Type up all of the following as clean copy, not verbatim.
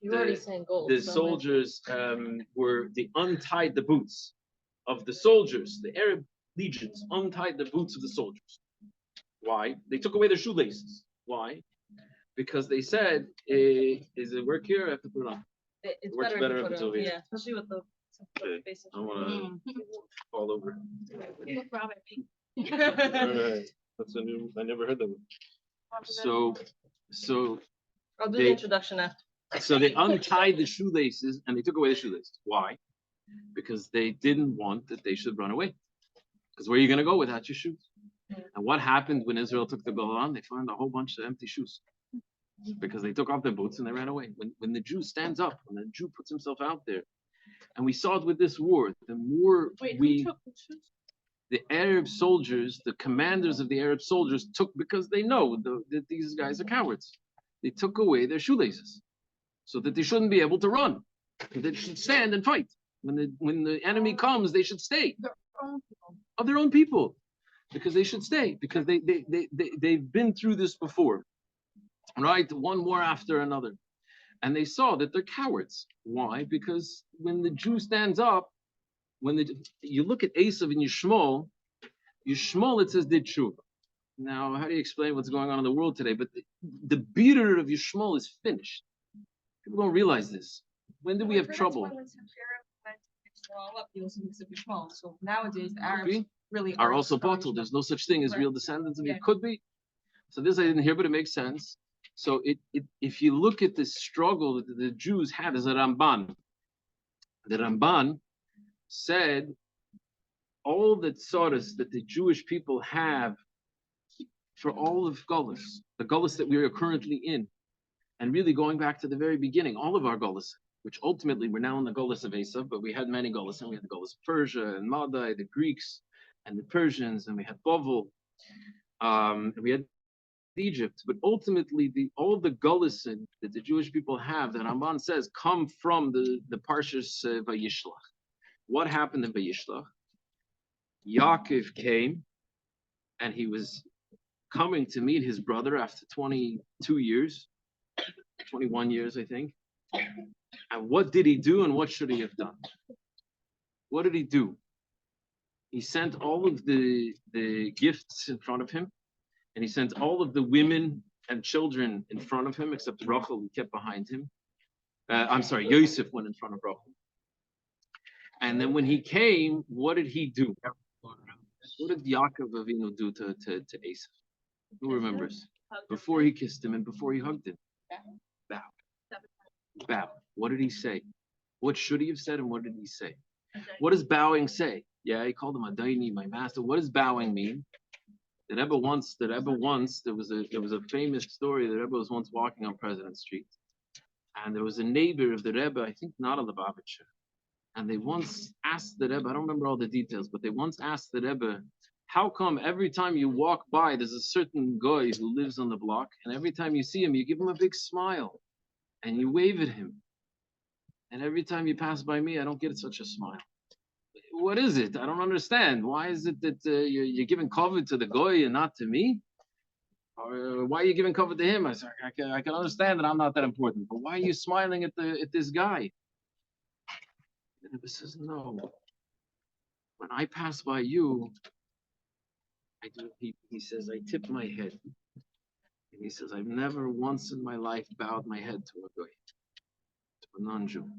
You're already saying gold. The soldiers they untied the boots of the soldiers. The Arab legions untied the boots of the soldiers. Why? They took away their shoelaces. Why? Because they said, "Is it work here? I have to put it on." It's works better if it's over here. Yeah, especially with the faces. I want to fall over. Robin. Alright. That's a new. I never heard that one. So I'll do the introduction after. So they untied the shoelaces and they took away the shoelaces. Why? Because they didn't want that they should run away. Because where are you going to go without your shoes? And what happened when Israel took the Golan? They found a whole bunch of empty shoes. Because they took off their boots and they ran away. When the Jew stands up, when the Jew puts himself out there, and we saw it with this war, the more who took the shoes? The Arab soldiers, the commanders of the Arab soldiers took, because they know that these guys are cowards. They took away their shoelaces so that they shouldn't be able to run. They should stand and fight. When the enemy comes, they should stay. Of their own people. Because they should stay. Because they've been through this before. Right? One war after another. And they saw that they're cowards. Why? Because when the Jew stands up, you look at Esav and Yishmael, it says did tshuva. Now, how do you explain what's going on in the world today? But the beater of Yishmael is finished. People don't realize this. When did we have trouble? So nowadays, the Arabs really are also bottled. There's no such thing as real descendants of it. Could be. So this I didn't hear, but it makes sense. So if you look at the struggle that the Jews had as a Ramban, the Ramban said all the tzaras that the Jewish people have for all of Gullus, the Gullus that we are currently in, and really going back to the very beginning, all of our Gullus, which ultimately we're now in the Gullus of Esav, but we had many Gullus, and we had the Gullus of Persia and Madai, the Greeks and the Persians, and we had Bavel, and we had Egypt, but ultimately all the Gullus that the Jewish people have, that Ramban says, come from the Parshas Vayishlach. What happened in Vayishlach? Yaakov came, and he was coming to meet his brother after 22 years, 21 years, I think. And what did he do, and what should he have done? What did he do? He sent all of the gifts in front of him, and he sent all of the women and children in front of him, except Rachel, who kept behind him. Yosef went in front of Rachel. And then when he came, what did he do? What did Yaakov Avinu do to Esav? Who remembers? Before he kissed him and before he hugged him. Bow. Bow. What did he say? What should he have said, and what did he say? What does bowing say? Yeah, he called him Adaini, my master. What does bowing mean? The Rebbe once, there was a famous story. The Rebbe was once walking on President Street, and there was a neighbor of the Rebbe, I think not a Lubavitcher, and they once asked the Rebbe, I don't remember all the details, but they once asked the Rebbe, how come every time you walk by, there's a certain guy who lives on the block, and every time you see him, you give him a big smile, and you wave at him, and every time you pass by me, I don't get such a smile. What is it? I don't understand. Why is it that you're giving cover to the goy and not to me? Or why are you giving cover to him? I said, I can understand that I'm not that important, but why are you smiling at this guy? And he says, no. When I pass by you, I do. He says, I tip my head. And he says, I've never once in my life bowed my head to a goy, to a non-Jew.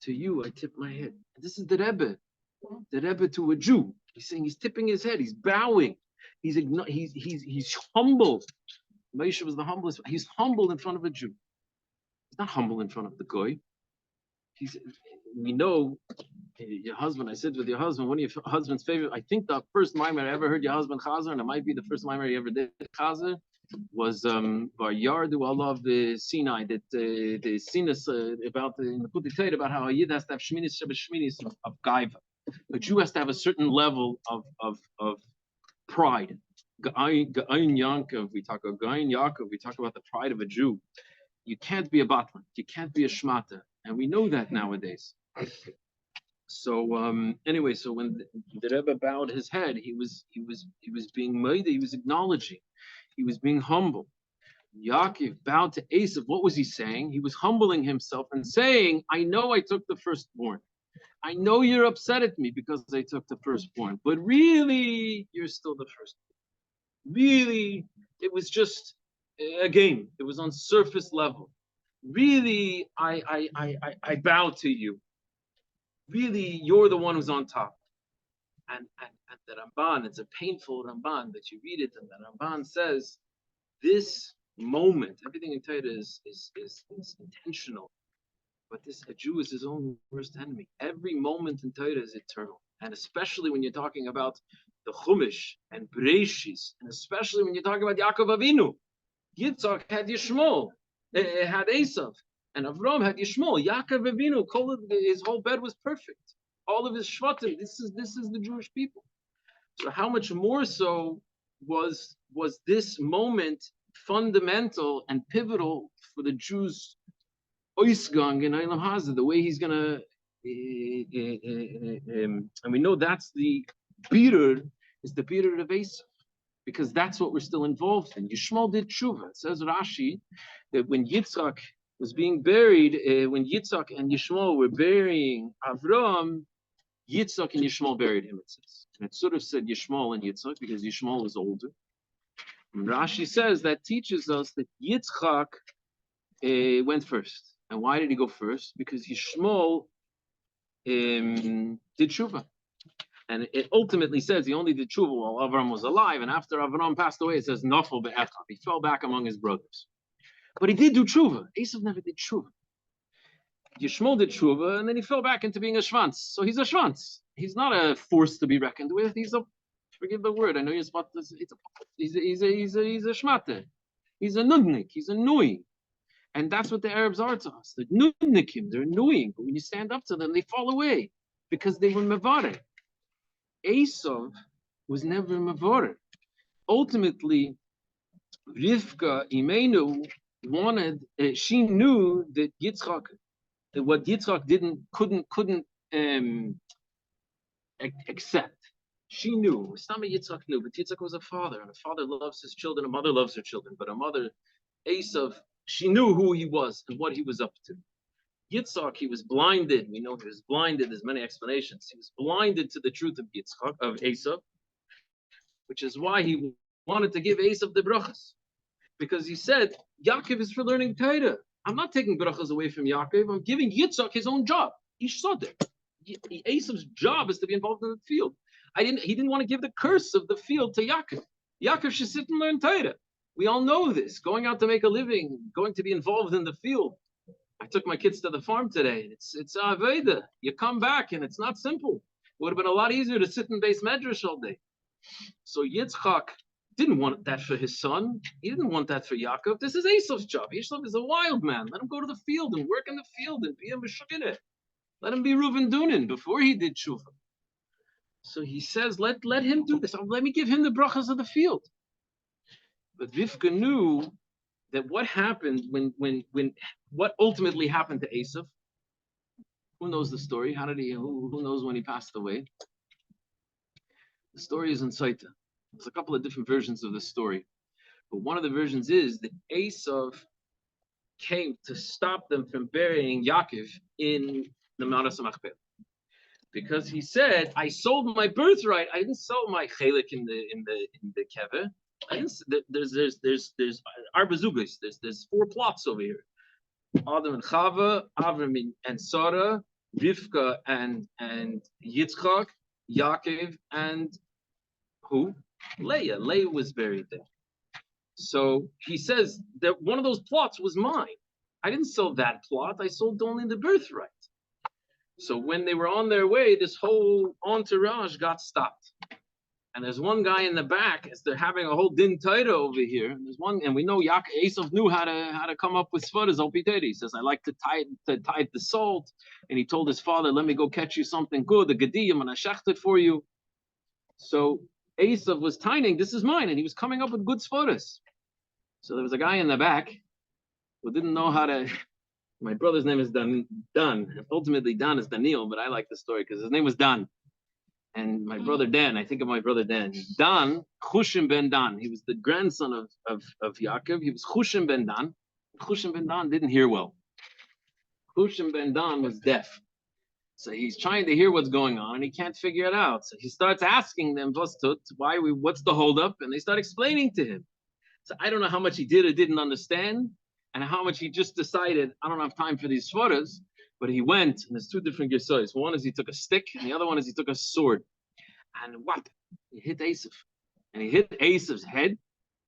To you, I tip my head. This is the Rebbe to a Jew. He's saying he's tipping his head. He's bowing. He's humble. Moshe was the humblest. He's humble in front of a Jew. He's not humble in front of the goy. We know your husband. I said with your husband, one of your husband's favorite. I think the first mimer I ever heard your husband chazer, and it might be the first mimer he ever did chazer, was Bar Yardu Allah of the Sinai, that the Sinus about the Putitayt about how a Yid has to have shminis of Gaiva. A Jew has to have a certain level of pride. Ga'ayin Yaakov, we talk about the pride of a Jew. You can't be a batman, you can't be a shmata, and we know that nowadays. So anyway, so when the Rebbe bowed his head, he was being made, he was acknowledging. He was being humble. Yaakov bowed to Esav. What was he saying? He was humbling himself and saying, I know I took the firstborn. I know you're upset at me because I took the firstborn, but really, you're still the firstborn. Really, it was just a game. It was on surface level. Really, I bow to you. Really, you're the one who's on top. And the Ramban, it's a painful Ramban that you read it, and the Ramban says, this moment, everything in Torah is intentional. But a Jew is his own worst enemy. Every moment in Torah is eternal. And especially when you're talking about the Chumash and Bereshis, and especially when you're talking about Yaakov Avinu. Yitzhak had Yishmael, had Esav, and Avram had Yishmael. Yaakov Avinu, his whole bed was perfect. All of his shvatim, this is the Jewish people. So how much more so was this moment fundamental and pivotal for the Jews' oisgang in Eilam Hazah, the way he's gonna, and we know that's the bitter, is the bitter of Esav, because that's what we're still involved in. Yishmael did tshuva. It says Rashi that when Yitzhak was being buried, when Yitzhak and Yishmael were burying Avram, Yitzhak and Yishmael buried him, it says. And it sort of said Yishmael and Yitzhak because Yishmael was older. And Rashi says that teaches us that Yitzhak went first. And why did he go first? Because Yishmael did tshuva. And it ultimately says he only did tshuva while Avram was alive. And after Avram passed away, it says Nafal be'echav. He fell back among his brothers. But he did do tshuva. Esav never did tshuva. Yishmael did tshuva, and then he fell back into being a shvantz. So he's a shvantz. He's not a force to be reckoned with. He's a, forgive the word, I know you're supposed to, he's a shmate. He's a nudnik. He's annoying. And that's what the Arabs are to us. They're nudnikim. They're annoying. But when you stand up to them, they fall away because they were mevarer. Esav was never mevarer. Ultimately, Rivka Imenu wanted, she knew that Yitzchak, that what Yitzchak couldn't accept. She knew. Stama Yitzchak knew, but Yitzchak was a father, and a father loves his children, a mother loves her children, but a mother, Esav, she knew who he was and what he was up to. Yitzchak, he was blinded. We know he was blinded. There's many explanations. He was blinded to the truth of Yitzchak, of Esav, which is why he wanted to give Esav the brachas, because he said Yaakov is for learning Torah. I'm not taking brachas away from Yaakov. I'm giving Yitzchak his own job. Ishsoder. Esav's job is to be involved in the field. He didn't want to give the curse of the field to Yaakov. Yaakov should sit and learn Torah. We all know this. Going out to make a living, going to be involved in the field. I took my kids to the farm today. It's Aveda. You come back and it's not simple. It would have been a lot easier to sit in base medrash all day. So Yitzchak didn't want that for his son. He didn't want that for Yaakov. This is Esav's job. Esav is a wild man. Let him go to the field and work in the field and be a meshugene. Let him be Reuven Dunin before he did tshuva. So he says, let him do this. Let me give him the brachas of the field. But Rivka knew that what happened when what ultimately happened to Esav. Who knows the story? Who knows when he passed away? The story is in Saita. There's a couple of different versions of the story. But one of the versions is that Esav came to stop them from burying Yaakov in the Mount of Samachpel. Because he said, I sold my birthright. I didn't sell my chelik in the kever. There's arba zugos. There's 4 plots over here. Adam and Chava, Avram and Sarah, Rivka and Yitzchak, Yaakov and who? Leah. Leah was buried there. So he says that one of those plots was mine. I didn't sell that plot. I sold only the birthright. So when they were on their way, this whole entourage got stopped. And there's one guy in the back, as they're having a whole din Torah over here. And there's one, and we know Esav knew how to come up with svaras opiteri. He says, I like to tithe the salt. And he told his father, let me go catch you something good, the gediyim, and I shechter for you. So Esav was tithing, this is mine, and he was coming up with good svaras. So there was a guy in the back who didn't know how to. My brother's name is Dan. Ultimately, Dan is Daniel, but I like the story because his name was Dan. And my brother Dan, I think of my brother Dan. Dan, Chushim ben Dan. He was the grandson of Yaakov. He was Chushim ben Dan. Chushim ben Dan didn't hear well. Chushim ben Dan was deaf. So he's trying to hear what's going on and he can't figure it out. So he starts asking them, what's the holdup? And they start explaining to him. So I don't know how much he did or didn't understand and how much he just decided, I don't have time for these photos. But he went, and there's two different gisois. One is he took a stick, and the other one is he took a sword. And what? He hit Esav. And he hit Esav's head,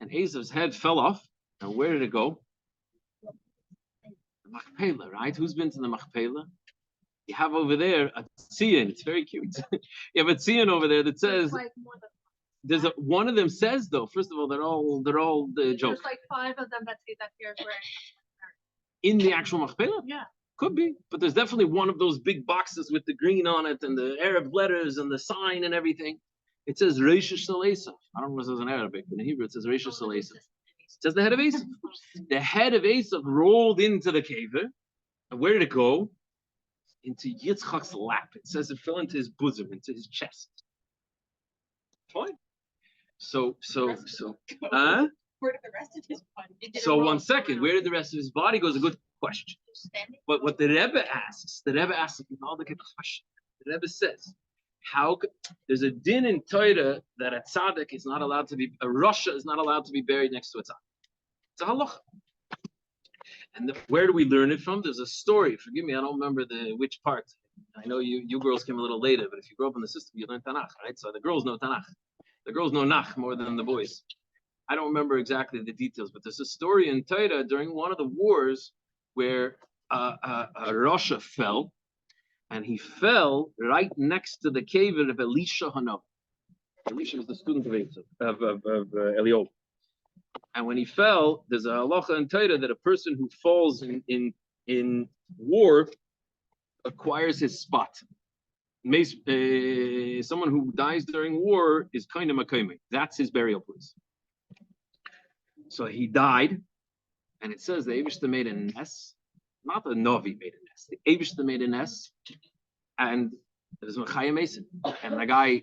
and Esav's head fell off. And where did it go? The Machpelah, right? Who's been to the Machpelah? You have over there a tzion. It's very cute. You have a tzion over there that says, there's one of them says, though, first of all, they're all the joke. There's like 5 of them that say that here's where. In the actual Machpelah? Yeah. Could be, but there's definitely one of those big boxes with the green on it and the Arab letters and the sign and everything. It says Reish Shalesav. I don't know what it says in Arabic, but in Hebrew it says Reish Shalesav. It says the head of Esav. The head of Esav rolled into the kever. And where did it go? Into Yitzchak's lap. It says it fell into his bosom, into his chest. Fine. So, Where did the rest of his body? So 1 second, where did the rest of his body go is a good question. But what the Rebbe asks a complicated question. The Rebbe says, there's a din in Torah that a tzaddik is not allowed to be, a rasha is not allowed to be buried next to a tzaddik. It's a halacha. And where do we learn it from? There's a story. Forgive me, I don't remember which part. I know you girls came a little later, but if you grew up in the system, you learn Tanakh, right? So the girls know Tanakh. The girls know Nach more than the boys. I don't remember exactly the details, but there's a story in Torah during one of the wars where a rasha fell, and he fell right next to the cave of Elisha Hanav. Elisha was the student of Eliyahu. And when he fell, there's a halacha in Torah that a person who falls in war acquires his spot. Someone who dies during war is kind of makayme. That's his burial place. So he died, and it says the Eibishter made a nest, not the Novi made a nest. The Eibishter made a nest, and it was Mechayim Mason. And the guy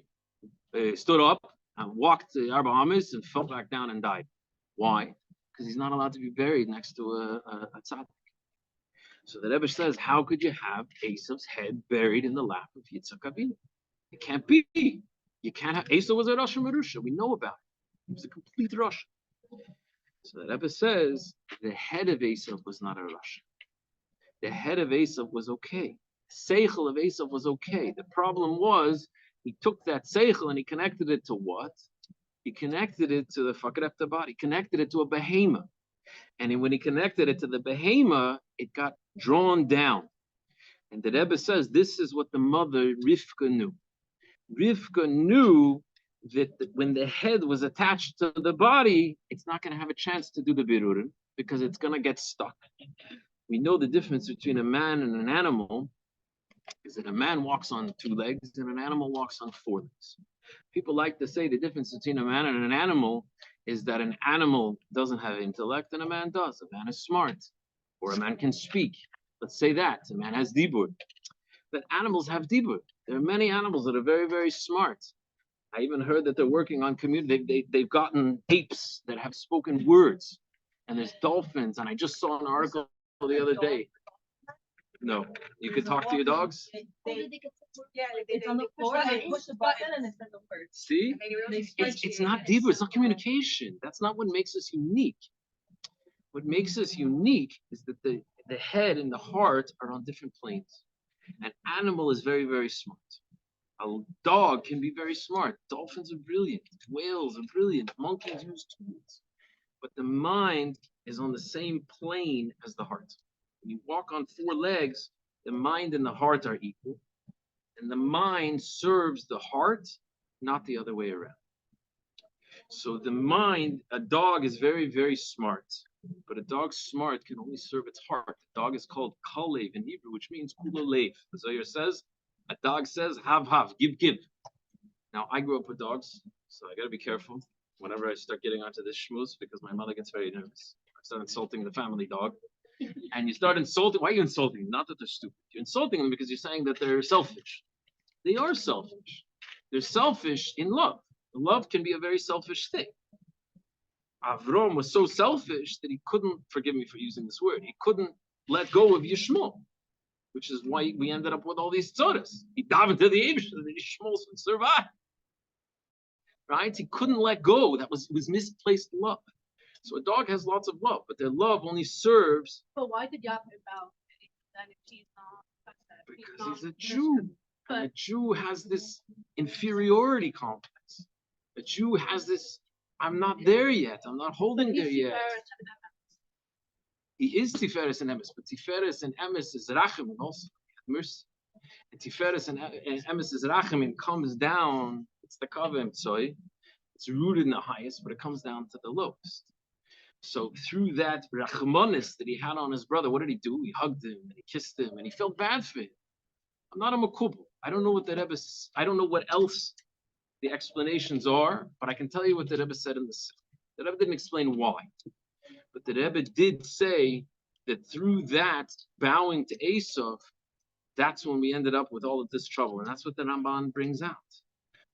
stood up and walked to Arba Amis and fell back down and died. Why? Because he's not allowed to be buried next to a tzaddik. So the Rebbe says, how could you have Esav's head buried in the lap of Yitzchak Avinu? It can't be. You can't have. Esav was a Rosh Merusha. We know about it. He was a complete Rosh. So the Rebbe says the head of Esav was not a Rosh. The head of Esav was okay. The seichel of Esav was okay. The problem was he took that seichel and he connected it to what? He connected it to the fakrepta body. He connected it to a behemoth. And when he connected it to the behemoth, it got drawn down. And the Rebbe says this is what the mother Rivka knew. Rivka knew that when the head was attached to the body, it's not going to have a chance to do the birurim because it's going to get stuck. We know the difference between a man and an animal is that a man walks on 2 legs and an animal walks on 4 legs. People like to say the difference between a man and an animal is that an animal doesn't have intellect and a man does. A man is smart, or a man can speak. Let's say that. A man has dibur. But animals have dibur. There are many animals that are very, very smart. I even heard that they're working on community. They've gotten apes that have spoken words. And there's dolphins. And I just saw an article the other day. No, you could talk to your dogs? It's on the floor, they push the button and it says the word. See? It's not deeper, it's not communication. That's not what makes us unique. What makes us unique is that the head and the heart are on different planes. An animal is very, very smart. A dog can be very smart. Dolphins are brilliant. Whales are brilliant. Monkeys use tools. But the mind is on the same plane as the heart. When you walk on 4 legs, the mind and the heart are equal. And the mind serves the heart, not the other way around. So the mind, a dog is very, very smart. But a dog smart can only serve its heart. The dog is called kalev in Hebrew, which means kula lev. The Zohar says, a dog says, have, give. Now, I grew up with dogs, so I got to be careful whenever I start getting onto this schmooze because my mother gets very nervous. I start insulting the family dog. And you start insulting. Why are you insulting them? Not that they're stupid. You're insulting them because you're saying that they're selfish. They are selfish. They're selfish in love. Love can be a very selfish thing. Avram was so selfish that he couldn't, forgive me for using this word, he couldn't let go of Yishmael, which is why we ended up with all these tzoras. He davened to the Eibush that Yishmael would survive. Right? He couldn't let go. That was misplaced love. So a dog has lots of love, but their love only serves. But why did Yaakov bow then if he's not? Because he's a Jew. And a Jew has this inferiority complex. A Jew has this, I'm not there yet. I'm not holding there yet. He is Tiferes and Emes, but Tiferes and Emes is Rachamim also. Mercy. And Tiferes and Emes is Rachamim comes down. It's the Kavim Tzoy. It's rooted in the highest, but it comes down to the lowest. So through that Rachmanis that he had on his brother, what did he do? He hugged him and he kissed him and he felt bad for him. I'm not a makubal. I don't know what the Rebbe. I don't know what else the explanations are, but I can tell you what the Rebbe said in the Sikh. The Rebbe didn't explain why, but the Rebbe did say that through that bowing to Esav, that's when we ended up with all of this trouble, and that's what the Ramban brings out.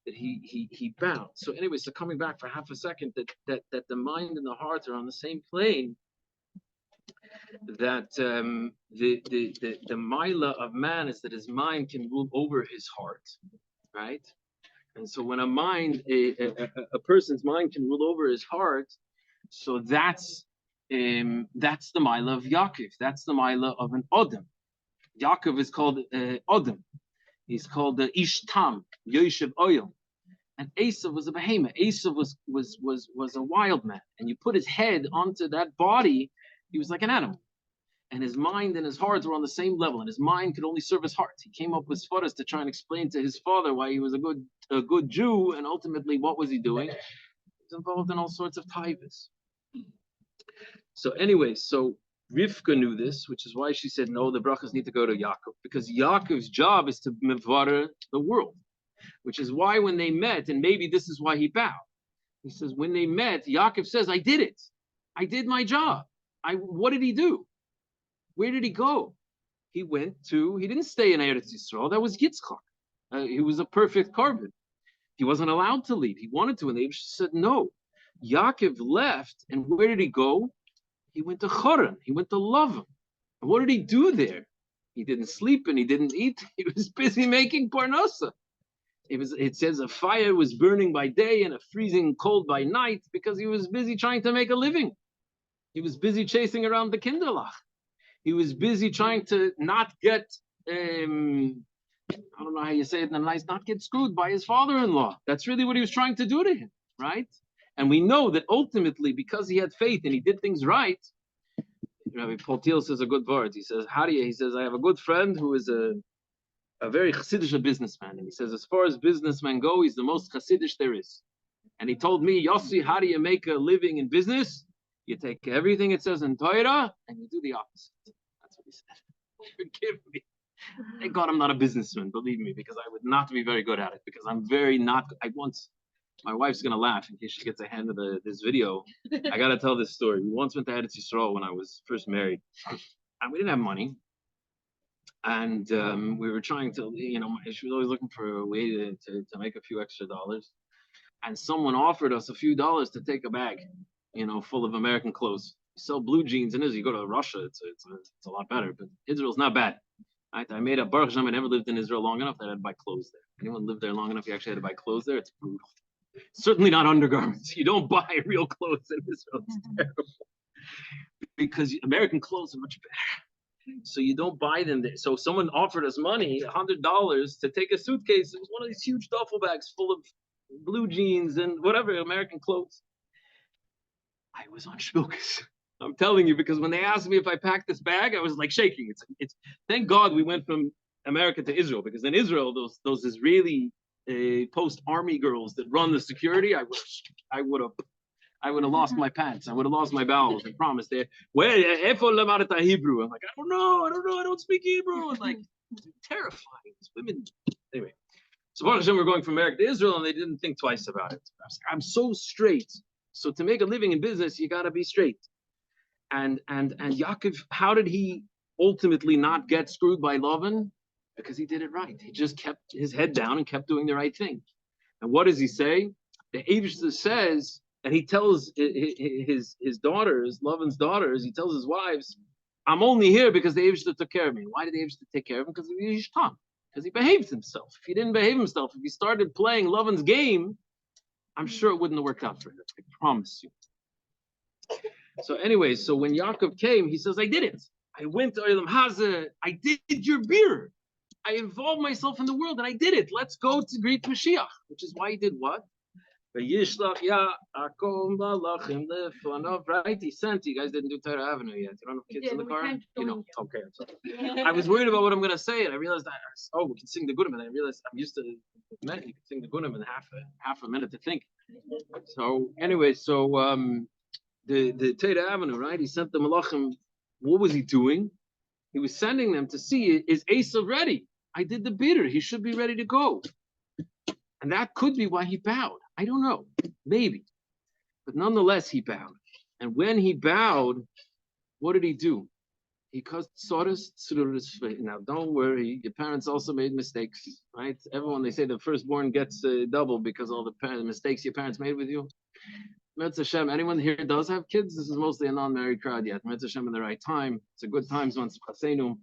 That he bowed. So anyway, so coming back for half a second, that the mind and the heart are on the same plane. That the mila of man is that his mind can rule over his heart, right? And so when a person's mind can rule over his heart, so that's the mila of Yaakov. That's the mila of an Odom. Yaakov is called Odom. He's called the Ishtam, Yoshev Oil. And Esav was a behemoth. Esav was a wild man. And you put his head onto that body, he was like an animal. And his mind and his heart were on the same level. And his mind could only serve his heart. He came up with sforas to try and explain to his father why he was a good Jew. And ultimately, what was he doing? He was involved in all sorts of taivas. So anyway, so Rivka knew this, which is why she said, no, the brachas need to go to Yaakov, because Yaakov's job is to mevara the world, which is why when they met, and maybe this is why he bowed. He says, when they met, Yaakov says, I did it. I did my job. What did he do? Where did he go? He didn't stay in Eretz Yisrael. That was Yitzchak. He was a perfect carbon. He wasn't allowed to leave. He wanted to, and they said no. Yaakov left, and where did he go? He went to Choron. He went to Lavan. And what did he do there? He didn't sleep and he didn't eat. He was busy making parnasa. It says a fire was burning by day and a freezing cold by night because he was busy trying to make a living. He was busy chasing around the kinderlach. He was busy trying to not get, I don't know how you say it in a nice, not get screwed by his father-in-law. That's really what he was trying to do to him, right? And we know that ultimately, because he had faith and he did things right, Rabbi Paul Thiel says a good word. He says, he says, I have a good friend who is a very Chassidish businessman. And he says, as far as businessmen go, he's the most Chassidish there is. And he told me, Yossi, how do you make a living in business? You take everything it says in Torah and you do the opposite. That's what he said. Forgive me. Thank God I'm not a businessman, believe me, because I would not be very good at it, because I'm very not, my wife's going to laugh in case she gets a hand of this video. I got to tell this story. We once went to Eretz Yisrael when I was first married. And we didn't have money. And we were trying to, she was always looking for a way to make a few extra dollars. And someone offered us a few dollars to take a bag, full of American clothes. You sell blue jeans in Israel. You go to Russia, it's a lot better. But Israel's not bad. Right? I made a Baruch Hashem. I never lived in Israel long enough that I had to buy clothes there. Anyone lived there long enough, you actually had to buy clothes there? It's brutal. Certainly not undergarments. You don't buy real clothes in Israel. It's terrible. Because American clothes are much better. So you don't buy them there. So someone offered us money, $100, to take a suitcase. It was one of these huge duffel bags full of blue jeans and whatever, American clothes. I was on shvilkus. I'm telling you, because when they asked me if I packed this bag, I was like shaking. It's thank God we went from America to Israel, because in Israel, those Israeli post-army girls that run the security, I would have lost my pants. I would have lost my bowels. I promise. Where Hebrew? I'm like, I don't know. I don't speak Hebrew. And like, terrifying. These women. Anyway, so Baruch Hashem, we're going from America to Israel, and they didn't think twice about it. I was like, I'm so straight. So to make a living in business, you got to be straight. And Yaakov, how did he ultimately not get screwed by Lavan? Because he did it right. He just kept his head down and kept doing the right thing. And what does he say? The Eivshter says, and he tells his daughters, Lavan's daughters, he tells his wives, I'm only here because the Eivshter took care of me. Why did the Eivshter take care of him? Because of Yishtam. Because he behaved himself. If he didn't behave himself, if he started playing Lavan's game, I'm sure it wouldn't have worked out for him. I promise you. So anyway, so when Yaakov came, he says, I did it. I went to Olam Hazeh. I did your beer. I involved myself in the world and I did it. Let's go to greet Mashiach, which is why he did what? Right? He sent, you guys didn't do Torah Avenue yet. You don't have kids in the car? You know, okay. I was worried about what I'm going to say and I realized, we can sing the Gunim. And I realized I'm used to you can sing the Gunim in half a minute to think. So anyway, the Torah Avenue, right? He sent the Malachim. What was he doing? He was sending them to see, is Asa ready? I did the bidder. He should be ready to go. And that could be why he bowed. I don't know. Maybe. But nonetheless, he bowed. And when he bowed, what did he do? He caused Soros Tsururis. Now, don't worry. Your parents also made mistakes, right? Everyone, they say the firstborn gets double because all the mistakes your parents made with you. Metz Hashem, anyone here does have kids? This is mostly a non-married crowd yet. Metz Hashem in the right time. It's a good time, Simchaseinu.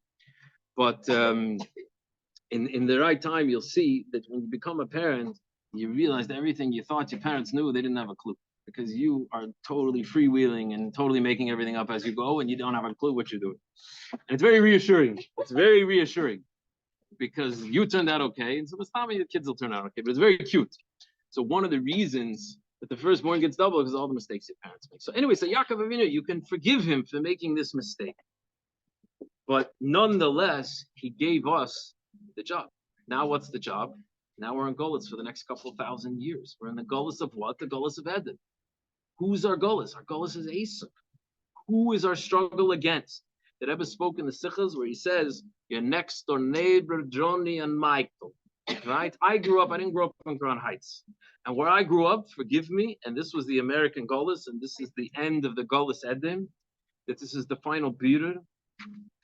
But in the right time, you'll see that when you become a parent, you realize that everything you thought your parents knew, they didn't have a clue. Because you are totally freewheeling and totally making everything up as you go, and you don't have a clue what you're doing. And it's very reassuring. It's very reassuring. Because you turned out okay, and so maybe your kids will turn out okay, but it's very cute. So one of the reasons that the firstborn gets double because all the mistakes your parents make. So anyway, so Yaakov Avinu, you can forgive him for making this mistake. But nonetheless, he gave us the job. Now what's the job? Now we're in Golis for the next couple of 1,000 years. We're in the Golis of what? The Golis of Eden. Who's our Golis? Our Golis is Esau. Who is our struggle against? The Rebbe spoke in the Sichos where he says, your next door neighbor, Johnny and Michael. Right? I didn't grow up in Crown Heights. And where I grew up, forgive me, and this was the American Golis, and this is the end of the Golis Eden, that this is the final period.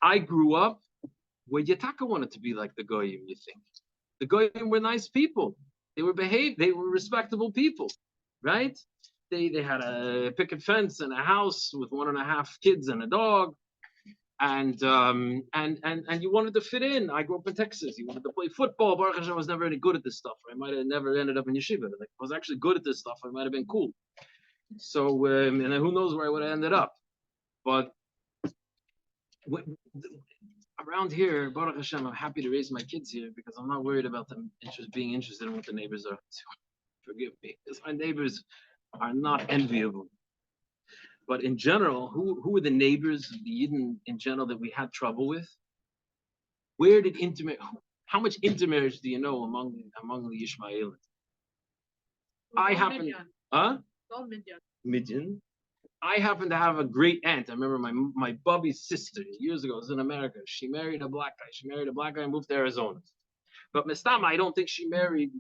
I grew up where Yataka wanted to be like the Goyim, you think. The Goyim were nice people. They were respectable people, right? They had a picket fence and a house with 1.5 kids and a dog. And you wanted to fit in. I grew up in Texas. You wanted to play football. Baruch Hashem, I was never any good at this stuff. I might have never ended up in yeshiva. Like, I was actually good at this stuff. I might have been cool. So, and who knows where I would have ended up. But around here, Baruch Hashem, I'm happy to raise my kids here because I'm not worried about them being interested in what the neighbors are. Forgive me, because my neighbors are not enviable. But in general, who were the neighbors of the Yidden in general that we had trouble with? Where did how much intermarriage do you know among the Ishmaelites? I happen, Midian. I happen to have a great aunt. I remember my Bubby's sister years ago was in America. She married a black guy. And moved to Arizona. But Mistama, I don't think she married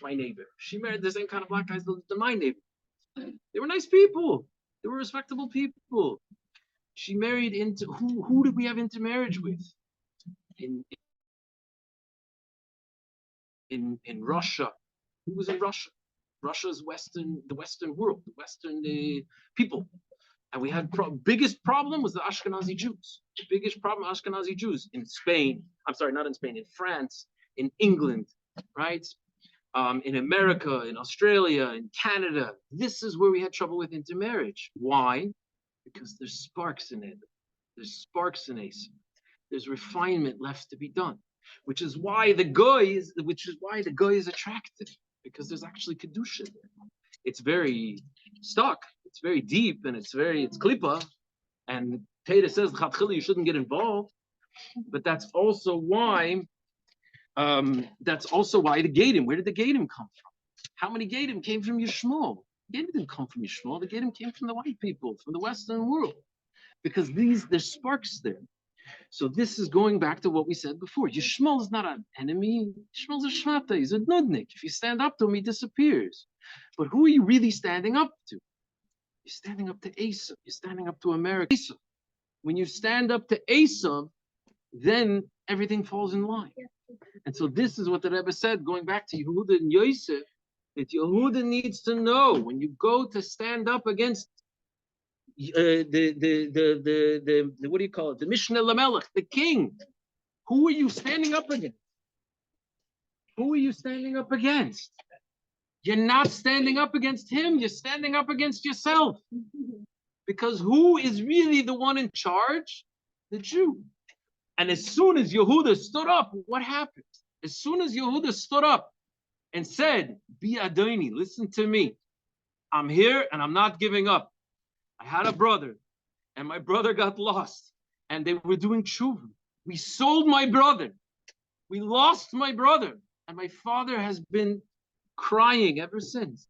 my neighbor. She married the same kind of black guys that my neighbor. They were nice people. They were respectable people. She married into who did we have intermarriage with? In Russia. Who was in Russia? Russia's the Western world, the Western people. And we had biggest problem was the Ashkenazi Jews. The biggest problem, Ashkenazi Jews in Spain. I'm sorry, not in Spain, in France, in England, right? In America, in Australia, in Canada. This is where we had trouble with intermarriage. Why? Because there's sparks in it. There's sparks in Asa. There's refinement left to be done. Which is why the guy is attractive. Because there's actually kedusha there. It's very stuck. It's very deep, and it's klipa. And Teda says you shouldn't get involved. But that's also why. That's also why the Gadim. Where did the Gadim come from? How many Gadim came from Yishmael? Gadim didn't come from Yishmael. The Gadim came from the white people, from the Western world, because there's sparks there. So this is going back to what we said before. Yishmael is not an enemy. Yishmael is a shmata. He's a nudnik. If you stand up to him, he disappears. But who are you really standing up to? You're standing up to Asa. You're standing up to America. Asa. When you stand up to Asa, then everything falls in line. And so this is what the Rebbe said, going back to Yehuda and Yosef. that Yehuda needs to know when you go to stand up against the what do you call it? The Mishnah Lamelech, the king. Who are you standing up against? Who are you standing up against? You're not standing up against him. You're standing up against yourself. Because who is really the one in charge? The Jew. And as soon as Yehuda stood up, what happened? As soon as Yehuda stood up and said, Bi Adoni, listen to me. I'm here and I'm not giving up. I had a brother and my brother got lost and they were doing tshuva. We sold my brother. We lost my brother. And my father has been crying ever since.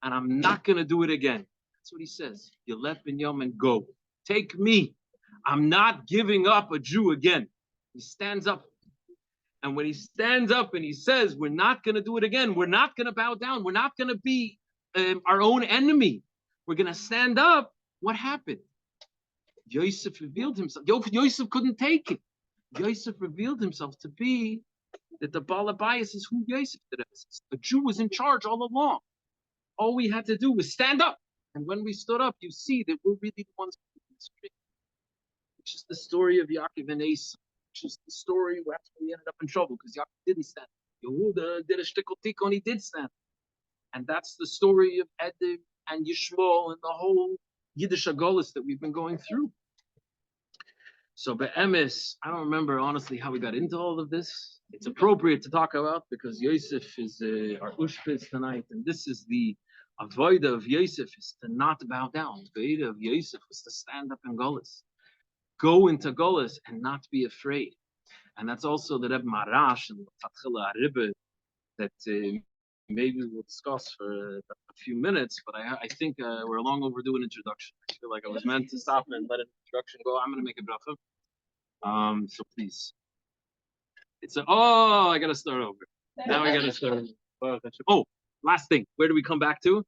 And I'm not going to do it again. That's what he says. You let Binyamin go. Take me. I'm not giving up a Jew again. He stands up. And when he stands up and he says, we're not going to do it again. We're not going to bow down. We're not going to be our own enemy. We're going to stand up. What happened? Yosef revealed himself. Yosef couldn't take it. Yosef revealed himself to be that the Baal Abayis is who Yosef is. A Jew was in charge all along. All we had to do was stand up. And when we stood up, you see that we're really the ones in the street. Which is the story of Yaakov and Esau. Which is the story where we ended up in trouble because Yaakov didn't stand. Yehuda did a shtickle tikon, he did stand. And that's the story of Edom and Yishmael and the whole Yiddish Agolis that we've been going through. So Be'emes, I don't remember honestly how we got into all of this. It's appropriate to talk about because Yosef is our Ushpiz tonight, and this is the avodah of Yosef is to not bow down. The avodah of Yosef was to stand up in Golis, go into Golis and not be afraid. And that's also the Rebbe Marash and Fatchila Aribbe that maybe we'll discuss for a few minutes, but I think we're long overdue an introduction. I feel like I was meant to stop and let an introduction go. I'm going to make a bracha. So please. I got to start over. Now I got to start over. Oh, last thing. Where do we come back to?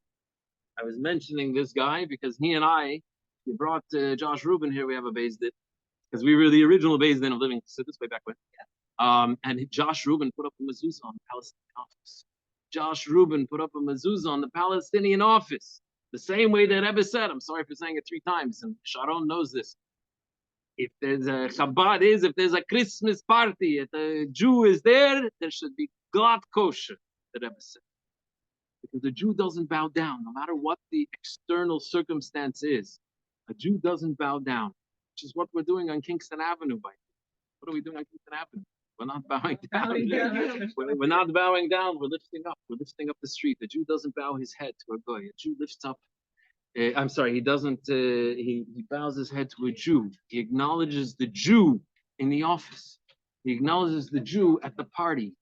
I was mentioning this guy because he and I, we brought Josh Rubin here. We have a Beis Din because we were the original Beis Din of living this way back when. And Josh Rubin put up a mezuzah on the Palestinian office. Josh Rubin put up a mezuzah on the Palestinian office. The same way that Rebbe said, I'm sorry for saying it 3 times, and Sharon knows this. If there's a Chabad if there's a Christmas party, if a Jew is there, there should be glad kosher, the Rebbe said. Because the Jew doesn't bow down, no matter what the external circumstance is. A Jew doesn't bow down, which is what we're doing on Kingston Avenue. What are we doing on Kingston Avenue? We're not bowing down. We're not bowing down. We're lifting up. We're lifting up the street. The Jew doesn't bow his head to a goy. A Jew lifts up. I'm sorry. He doesn't. He bows his head to a Jew. He acknowledges the Jew in the office. He acknowledges the Jew at the party.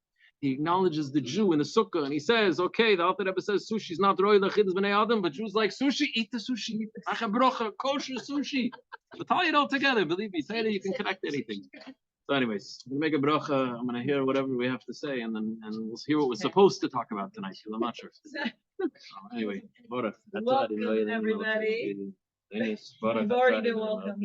He acknowledges the Jew in the sukkah, and he says, "Okay, the Alter Rebbe says sushi is not roy lachidus b'nei adam, but Jews like sushi. Eat the sushi. Acha brocha, kosher sushi. But tie it all together. Believe me, say that you can connect anything." So anyways, we'll make a bracha. I'm going to hear whatever we have to say, and we'll hear what we're supposed to talk about tonight, because I'm not sure. Anyway, Bora. Welcome, everybody. You've already been welcome.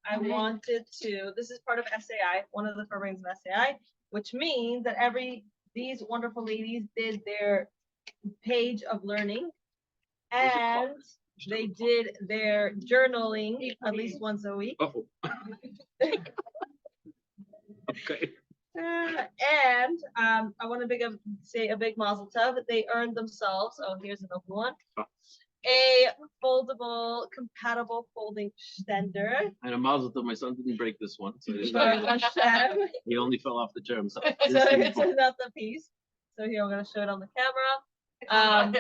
I wanted to, this is part of SAI, one of the Farbrengens of SAI, which means that these wonderful ladies did their page of learning, and they did their journaling at least once a week. Oh. Okay. And I want to say a big mazel tov. They earned themselves. Oh, here's another one. A foldable, compatible folding stender. And a mazel tov. My son didn't break this one, so he only fell off the chair himself. So it's another piece. So here I'm going to show it on the camera.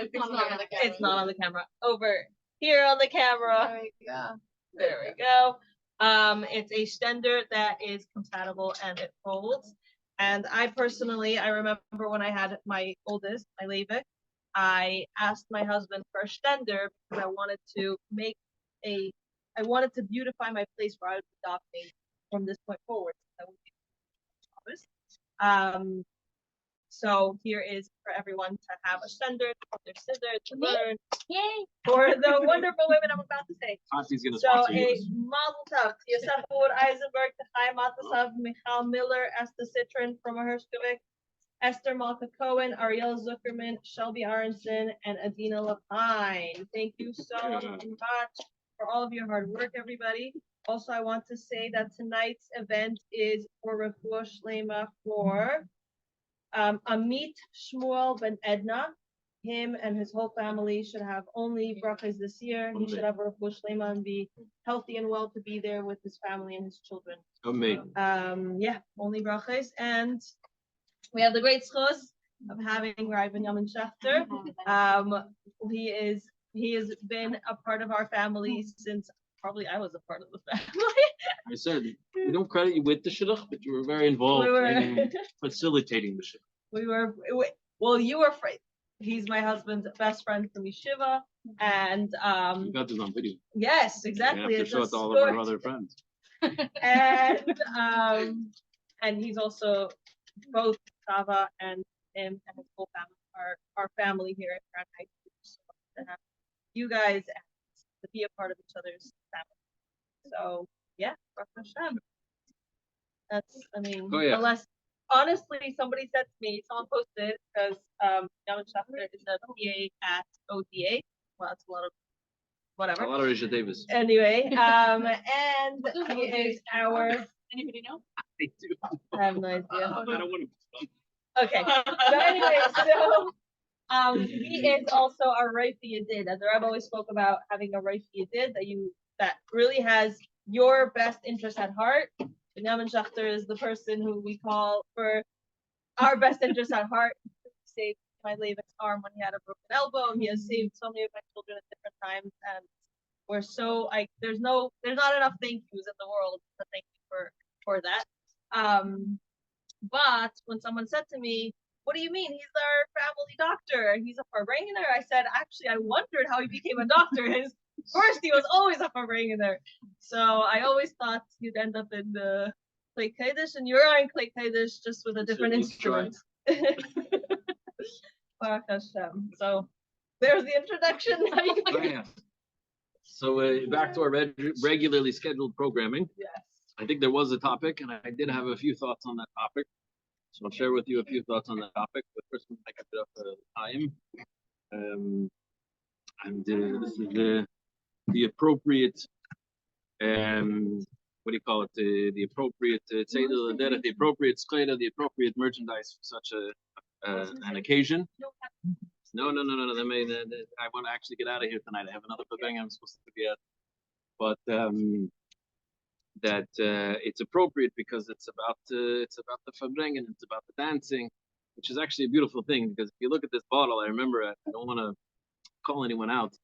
It's not on the camera. Over here on the camera. There we go. There we go. It's a stender that is compatible and it folds. And I remember when I had my oldest, my Leivik, I asked my husband for a stender because I wanted to beautify my place where I would be adopting from this point forward. So here is for everyone to have a stender, to put their scissors, to learn. Yay! For the wonderful women I'm about to say. So a mazel tov to Yosef Wood Eisenberg, to Chaim Matasav, Michal Miller, Esther Citron from Hershkovik, Esther Malka Cohen, Ariel Zuckerman, Shelby Aronson, and Adina Lapine. Thank you so much for all of your hard work, everybody. Also, I want to say that tonight's event is for Refuah Shlema for Amit Shmuel Ben Edna. Him and his whole family should have only brachas this year. He should have a Refuah Shlema and be healthy and well to be there with his family and his children. Amen. Yeah, only brachas. And we have the great schos of having Rabbi Yamin Schechter. He has been a part of our family since probably I was a part of the family. I said we don't credit you with the shidduch, but you were very involved in facilitating the shidduch. You were afraid. He's my husband's best friend from yeshiva, and You got this on video. yes, exactly. You have to show it to all of our other friends. And he's also both Sava and him and his whole family are our family here at Crown Heights. So to have you guys to be a part of each other's family. So yeah, Baruch Hashem. Unless honestly somebody said to me, someone posted because Yamin Schechter is a PA at ODA. Well, that's a lot of whatever. A lot of Risha Davis. Anyway, and he is our. Anybody know? I do. I have no idea. I don't want to. Okay. So anyway, he is also our Rafi Yedid. As the Rabbi always spoke about having a Rafi Yedid that really has your best interest at heart. Yamin Schechter is the person who we call for our best interest at heart. He saved my Levi's arm when he had a broken elbow. He has saved so many of my children at different times, and we're so there's not enough thank yous in the world to thank you for that. But when someone said to me, "What do you mean? He's our family doctor. He's a Farbrengener," I said, "Actually, I wondered how he became a doctor. First, he was always a Farbrengener. So I always thought you'd end up in the Klei Kodesh, and you're in Klei Kodesh just with a different instrument." Baruch Hashem. So there's the introduction. So back to our regularly scheduled programming. Yes. I think there was a topic, and I did have a few thoughts on that topic. So I'll share with you a few thoughts on that topic. But first, I kept it up time. And this is the appropriate, what do you call it? The appropriate tzedel, the appropriate skeda, the appropriate merchandise for such an occasion. No. I want to actually get out of here tonight. I have another thing I'm supposed to be at. But that it's appropriate because it's about the Farbrengen, it's about the dancing, which is actually a beautiful thing. Because if you look at this bottle, I remember I don't want to call anyone out.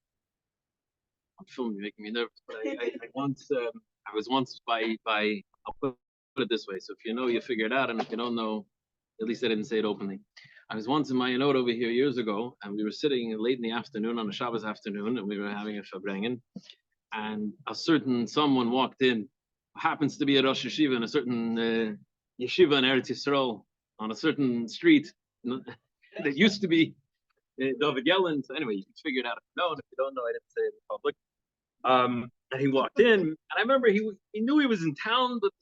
I'm filming, you're making me nervous. But I was once by I'll put it this way. So if you know, you figure it out, and if you don't know, at least I didn't say it openly. I was once in Mayanot over here years ago, and we were sitting late in the afternoon on a Shabbos afternoon, and we were having a Farbrengen, and a certain someone walked in, happens to be a Rosh Yeshiva in a certain yeshiva in Eretz Yisrael on a certain street that used to be David Yellen. So anyway, you can figure it out if you know, and if you don't know, I didn't say it in public. And he walked in, and I remember he knew he was in town, but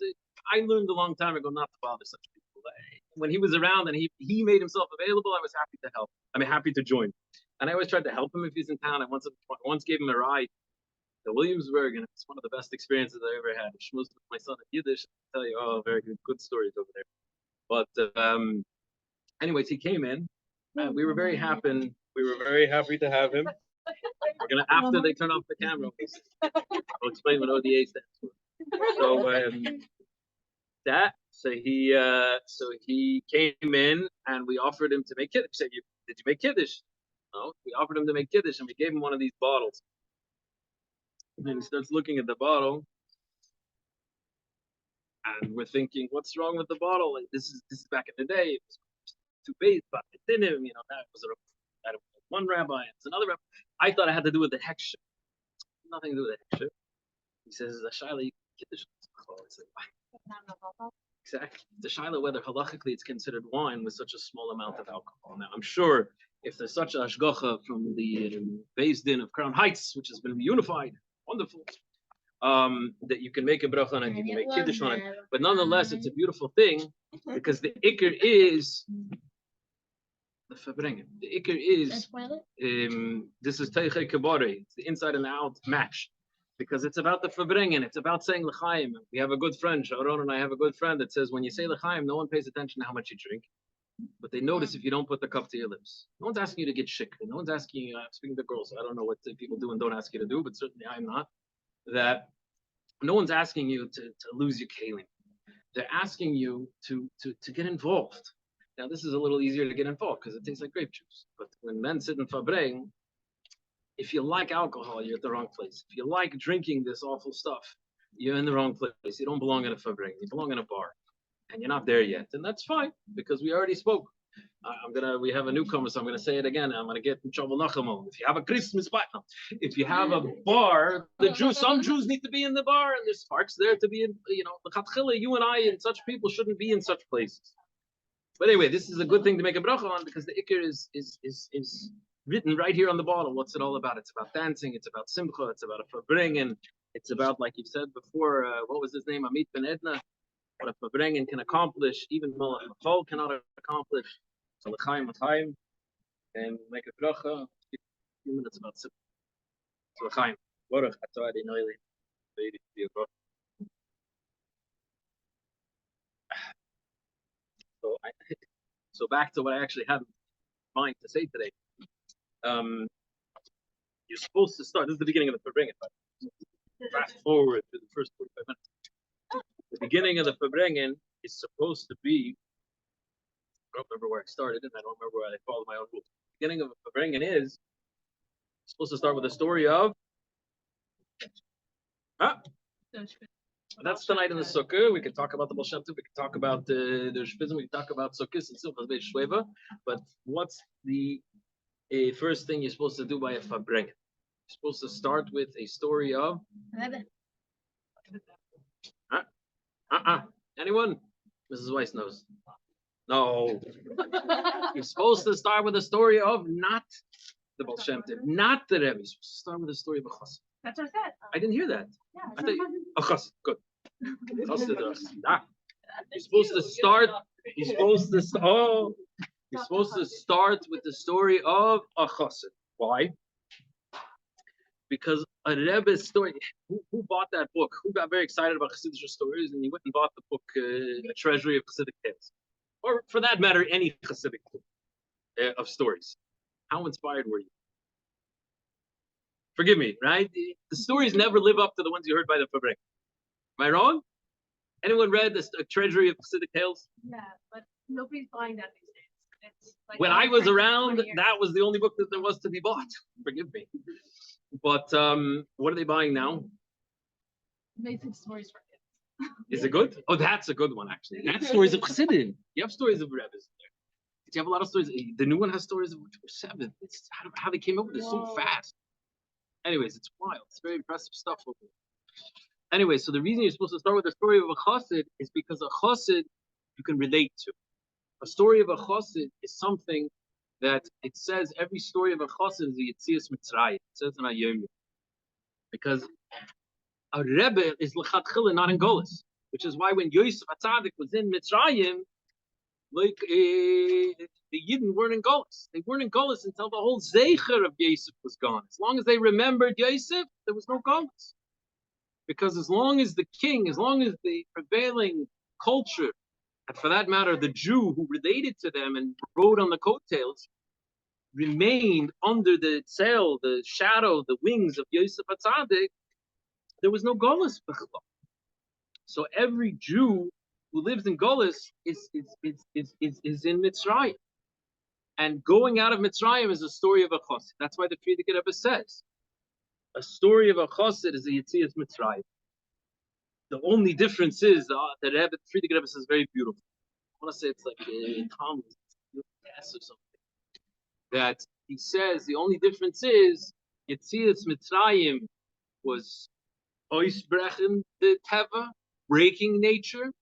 I learned a long time ago not to bother such people. When he was around and he made himself available, I was happy to help. Happy to join. And I always tried to help him if he's in town. I once gave him a ride to Williamsburg, and it's one of the best experiences I ever had. I schmoozed with my son in Yiddish. I'll tell you, very good stories over there. But anyways, he came in, and we were very happy. We were very happy to have him. We're gonna, after they turn off the camera, I'll explain what ODA stands for. So he came in, and we offered him to make kiddush. He said, "Did you make kiddush?" No. We offered him to make kiddush, and we gave him one of these bottles. And then he starts looking at the bottle, and we're thinking, "What's wrong with the bottle? Like, this is back in the day. It was too big, but it didn't. That was one rabbi, it's another rabbi." I thought it had to do with the heksher. Nothing to do with the heksher. He says, "The shaila kiddush." Exactly. The shaila whether halachically it's considered wine with such a small amount of alcohol. Now, I'm sure if there's such a hashgacha from the Beis Din of Crown Heights, which has been reunified, wonderful, that you can make a bracha and you can make kiddush on it. But nonetheless, it's a beautiful thing because the ikr is the Farbrengen. The Iker is, this is Teiche Kabore. It's the inside and the out match. Because it's about the Farbrengen. It's about saying L'chaim. We have a good friend, Sharon and I have a good friend that says when you say L'chaim, no one pays attention to how much you drink. But they notice if you don't put the cup to your lips. No one's asking you to get sick. No one's asking you, speaking to girls, I don't know what people do and don't ask you to do, but certainly I'm not. That no one's asking you to lose your kalim. They're asking you to get involved. Now, this is a little easier to get involved because it tastes like grape juice. But when men sit in Farbrengen, if you like alcohol, you're at the wrong place. If you like drinking this awful stuff, you're in the wrong place. You don't belong in a Farbrengen. You belong in a bar. And you're not there yet. And that's fine because we already spoke. We have a newcomer, so I'm gonna say it again. I'm gonna get in trouble. If you have a Christmas party, if you have a bar, some Jews need to be in the bar, and there's sparks there to be in. You and I and such people shouldn't be in such places. But anyway, this is a good thing to make a bracha on because the Iker is written right here on the bottle. What's it all about? It's about dancing. It's about simcha. It's about a Farbrengen. It's about, like you said before, what was his name? Amit Ben Edna. What a Farbrengen can accomplish, even Malach Machol cannot accomplish. So L'chaim, and make a bracha. A few minutes about simcha. So L'chaim, Baruch Atah Adonai Le'olam. So back to what I actually had in mind to say today. You're supposed to start. This is the beginning of the Farbrengen. Fast forward to the first 45 minutes. The beginning of the Farbrengen is supposed to be. I don't remember where I started, and I don't remember where I followed my own rules. The beginning of the Farbrengen is supposed to start with the story of. That's tonight in the Sukkah. We can talk about the Baal Shem Tov. We can talk about the Shpizim. We can talk about Sukkos and Simchas Shveva. But what's the first thing you're supposed to do by a Farbrengen? You're supposed to start with a story of. Anyone? Mrs. Weiss knows. No. You're supposed to start with a story of not the Baal Shem Tov, not the Rebbe. You're supposed to start with a story of a chassid. That's what I said. I didn't hear that. Yeah, I thought a chassid. Good. You're supposed to start. You're supposed to start with the story of a chassid. Why? Because a Rebbe's story. Who bought that book? Who got very excited about Chassidic stories and he went and bought the book, A Treasury of Chassidic Tales, or for that matter, any Chassidic book of stories? How inspired were you? Forgive me, right? The stories never live up to the ones you heard by the Farbrengen. Am I wrong? Anyone read the Treasury of Chassidic Tales? Yeah, but nobody's buying that these days. It's like when I was around, that was the only book that there was to be bought. Forgive me. But what are they buying now? Amazing stories for kids. Is it good? Oh, that's a good one, actually. That's stories of Chassidim. You have stories of Rebbe's there. You have a lot of stories. The new one has stories of 7. It's how they came up with it so fast. Anyways, it's wild. It's very impressive stuff over there. Anyway, so the reason you're supposed to start with the story of a chassid is because a chassid you can relate to. A story of a chassid is something that it says every story of a chassid is a Yetzias Mitzrayim. It says in Ayom. Because a Rebbe is l'chatchila, not in Golis, which is why when Yosef HaTzadik was in Mitzrayim, like the Yidden weren't in Golis. They weren't in Golis until the whole Zeicher of Yosef was gone. As long as they remembered Yosef, there was no Golis. Because as long as the king, as long as the prevailing culture, and for that matter, the Jew who related to them and rode on the coattails, remained under the sail, the shadow, the wings of Yosef HaTzadik, there was no Golis. So every Jew who lives in Golis is in Mitzrayim. And going out of Mitzrayim is a story of a chassid. That's why the Frierdiker Rebbe says, a story of a chassid is a Yetzias Mitzrayim. The only difference is the Rebbe, the Frierdiker Rebbe says very beautiful. I want to say it's like Tom or something. That he says the only difference is Yetzias Mitzrayim was Oisbrechen the Teva, breaking nature,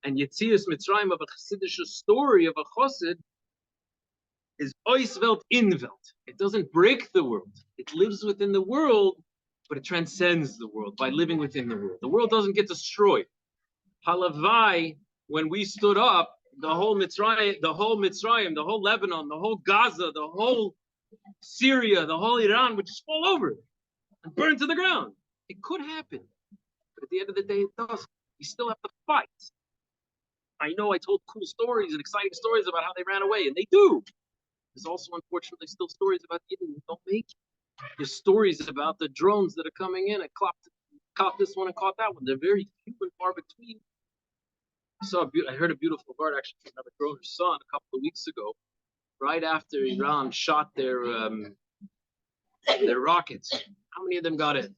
and Yetzias Mitzrayim of a Chassidish story of a chassid is Oiswelt Inwelt. It doesn't break the world. It lives within the world, but it transcends the world by living within the world. The world doesn't get destroyed. Halavai, when we stood up, the whole Mitzrayim, the whole Lebanon, the whole Gaza, the whole Syria, the whole Iran would just fall over and burn to the ground. It could happen, but at the end of the day, it doesn't. You still have to fight. I know I told cool stories and exciting stories about how they ran away, and they do. There's also, unfortunately, still stories about Yidden who don't make it. There's stories about the drones that are coming in and caught this one and caught that one. They're very few and far between. I heard a beautiful word actually from Rabbi Grover's son a couple of weeks ago, right after Iran shot their rockets. How many of them got in?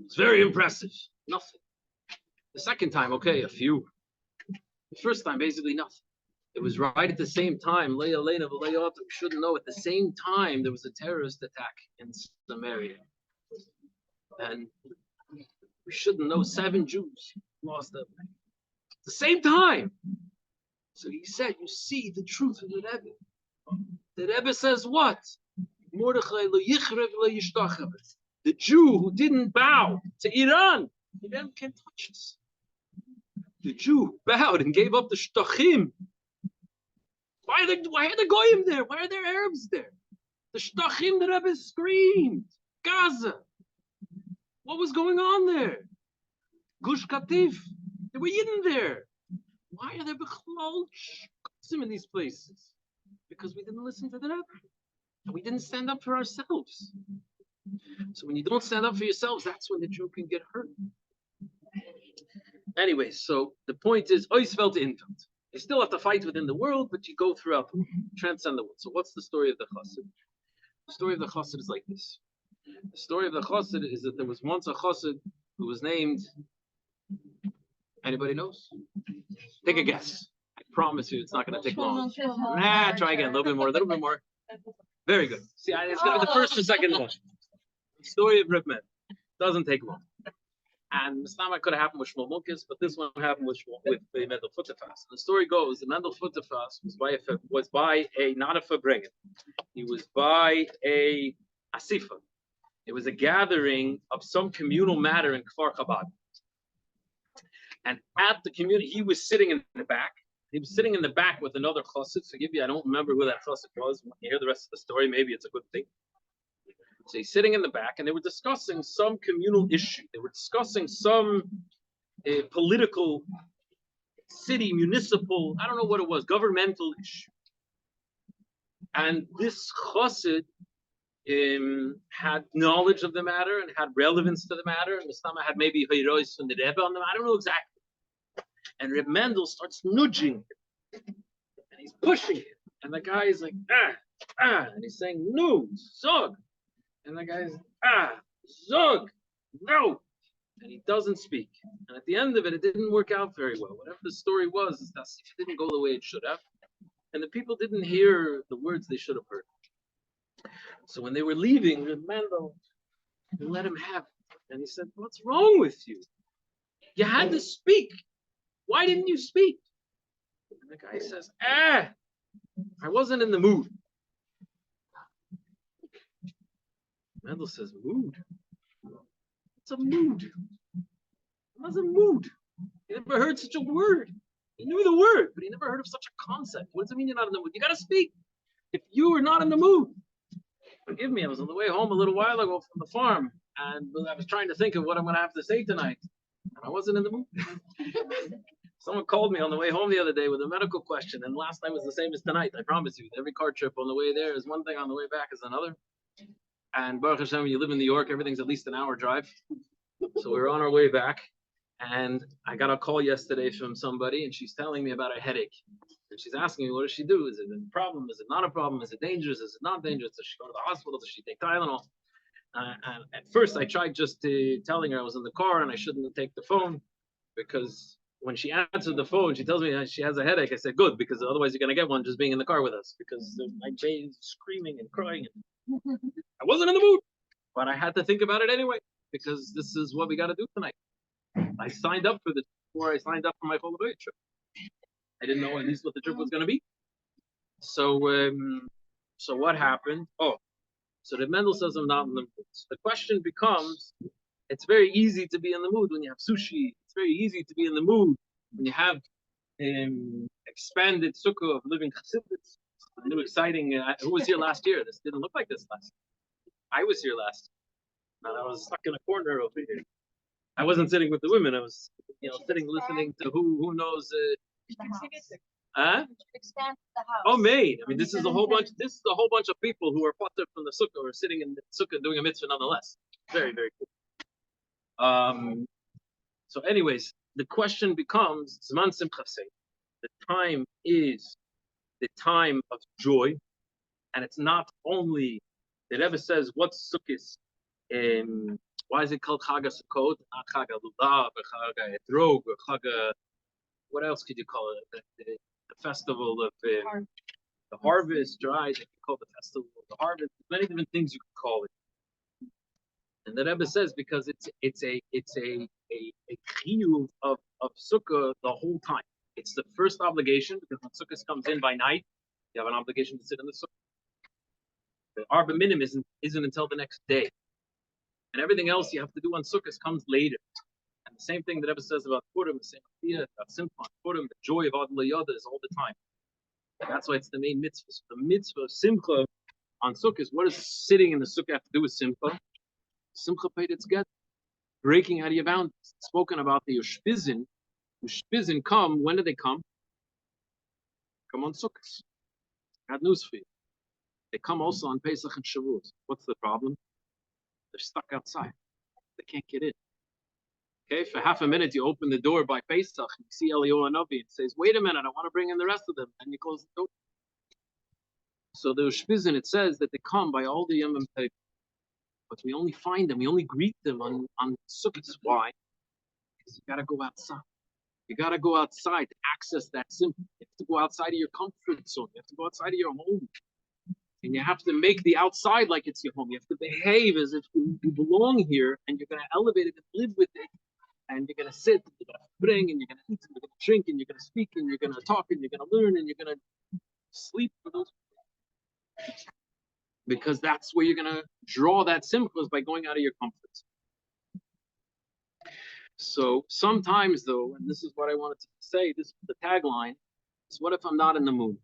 It's very impressive. Nothing. The second time, okay, a few. The first time, basically nothing. It was right at the same time, we shouldn't know, at the same time, there was a terrorist attack in Samaria. And we shouldn't know, 7 Jews lost their life. At the same time. So he said, you see the truth of the Rebbe. The Rebbe says what? The Jew who didn't bow to Iran, Iran can't touch us. The Jew who bowed and gave up the Shtachim. Why are the Goyim there? Why are there Arabs there? The Shtachim, the Rebbe screamed. Gaza. What was going on there? Gush Katif. There were Yidden there. Why are there Bechlal in these places? Because we didn't listen to the Rebbe. And we didn't stand up for ourselves. So when you don't stand up for yourselves, that's when the Jew can get hurt. Anyway, so the point is, Oisfeld Infeld. You still have to fight within the world, but you go throughout the world, transcend the world. So what's the story of the Chassid? The story of the Chassid is like this. The story of the Chassid is that there was once a Chassid who was named, anybody knows? Take a guess. I promise you it's not going to take long. Try again, a little bit more. Very good. See, it's going to be the first and second one. The story of Reb Meir. Doesn't take long. And Mistama could have happened with Shmuel Mulkis, but this one happened with Mendel Futerfas. The story goes that Mendel Futerfas was by a not a Farbrengen. He was by a Asifa. It was a gathering of some communal matter in Kfar Chabad. And at the community, he was sitting in the back. He was sitting in the back with another chassid. Forgive me, I don't remember who that chassid was. When you hear the rest of the story, maybe it's a good thing. So he's sitting in the back, and they were discussing some communal issue. They were discussing some political, city, municipal, I don't know what it was, governmental issue. And this chassid had knowledge of the matter and had relevance to the matter. And the Stama had maybe Heirois from the Rebbe on them. I don't know exactly. And Reb Mendel starts nudging him. And he's pushing him. And the guy is like, and he's saying, no, zog. And the guy's, zog, no. And he doesn't speak. And at the end of it, it didn't work out very well. Whatever the story was, is that it didn't go the way it should have. And the people didn't hear the words they should have heard. So when they were leaving, Reb Mendel let him have it. And he said, what's wrong with you? You had to speak. Why didn't you speak? And the guy says, I wasn't in the mood. Mendel says, mood? It's a mood. What's a mood? He never heard such a word. He knew the word, but he never heard of such a concept. What does it mean you're not in the mood? You got to speak. If you are not in the mood, forgive me, I was on the way home a little while ago from the farm, and I was trying to think of what I'm going to have to say tonight, and I wasn't in the mood. Someone called me on the way home the other day with a medical question, and last night was the same as tonight. I promise you. Every car trip on the way there is one thing, on the way back is another. And Baruch Hashem, when you live in New York, everything's at least an hour drive. So we were on our way back, and I got a call yesterday from somebody, and she's telling me about a headache. And she's asking me, what does she do? Is it a problem? Is it not a problem? Is it dangerous? Is it not dangerous? Does she go to the hospital? Does she take Tylenol? And at first, I tried just telling her I was in the car and I shouldn't take the phone, because when she answered the phone, she tells me she has a headache. I said, good, because otherwise you're going to get one just being in the car with us, because my baby's screaming and crying. I wasn't in the mood, but I had to think about it anyway, because this is what we got to do tonight. I signed up for this before I signed up for my Chol Hamoed trip. I didn't know at least what the trip was going to be. So what happened? So the Mendel says I'm not in the mood. So the question becomes, it's very easy to be in the mood when you have sushi. It's very easy to be in the mood when you have expanded sukkah of living chassidus. A new exciting. Who was here last year? This didn't look like this last year. I was here last year, and I was stuck in a corner over here. I wasn't sitting with the women. I was, sitting listening to who knows. Huh? Expand the house. Oh, made. I mean, this is a whole bunch. This is a whole bunch of people who are potter from the sukkah or sitting in the sukkah doing a mitzvah nonetheless. Very, very cool. So, anyways, the question becomes: Zman Simchaseinu. The time is the time of joy, and it's not only. The Rebbe says, "What's Sukkos? Why is it called Chag Sukkot? Not Chag Lulav, Chag Etrog, or Chag. What else could you call it? The festival of the harvest, right? They call the festival of the harvest. Many different things you could call it. And the Rebbe says because it's a chiyuv of sukkah the whole time. It's the first obligation because when sukkah comes in by night, you have an obligation to sit in the sukkah. The arba minim isn't until the next day, and everything else you have to do on sukkah comes later. And the same thing that Rebbe says about Purim, the same idea about Simcha, Purim, the joy of Adla Yoda is all the time. And that's why it's the main mitzvah. So the mitzvah of Simcha on Sukkot, what does sitting in the Sukkah have to do with Simcha? Simcha paid its get, breaking out of your boundaries. It's spoken about the Ushpizin. Ushpizin come, when do they come? Come on Sukkot. I got news for you. They come also on Pesach and Shavuot. What's the problem? They're stuck outside. They can't get in. Okay, for half a minute you open the door by Pesach and you see Eliyahu Hanavi and says, "Wait a minute, I want to bring in the rest of them," and you close the door. So the Ushpizin, it says that they come by all the Yom Tov, but we only find them, we only greet them on Sukkot. Why? Because you got to go outside. You got to go outside to access that simple. You have to go outside of your comfort zone. You have to go outside of your home. And you have to make the outside like it's your home. You have to behave as if you belong here, and you're going to elevate it and live with it. And you're going to sit, and you're going to bring, and you're going to eat, and you're going to drink, and you're going to speak, and you're going to talk, and you're going to learn, and you're going to sleep for those. Because that's where you're going to draw that simchas by going out of your comfort. So sometimes, though, and this is what I wanted to say, this is the tagline, is what if I'm not in the mood?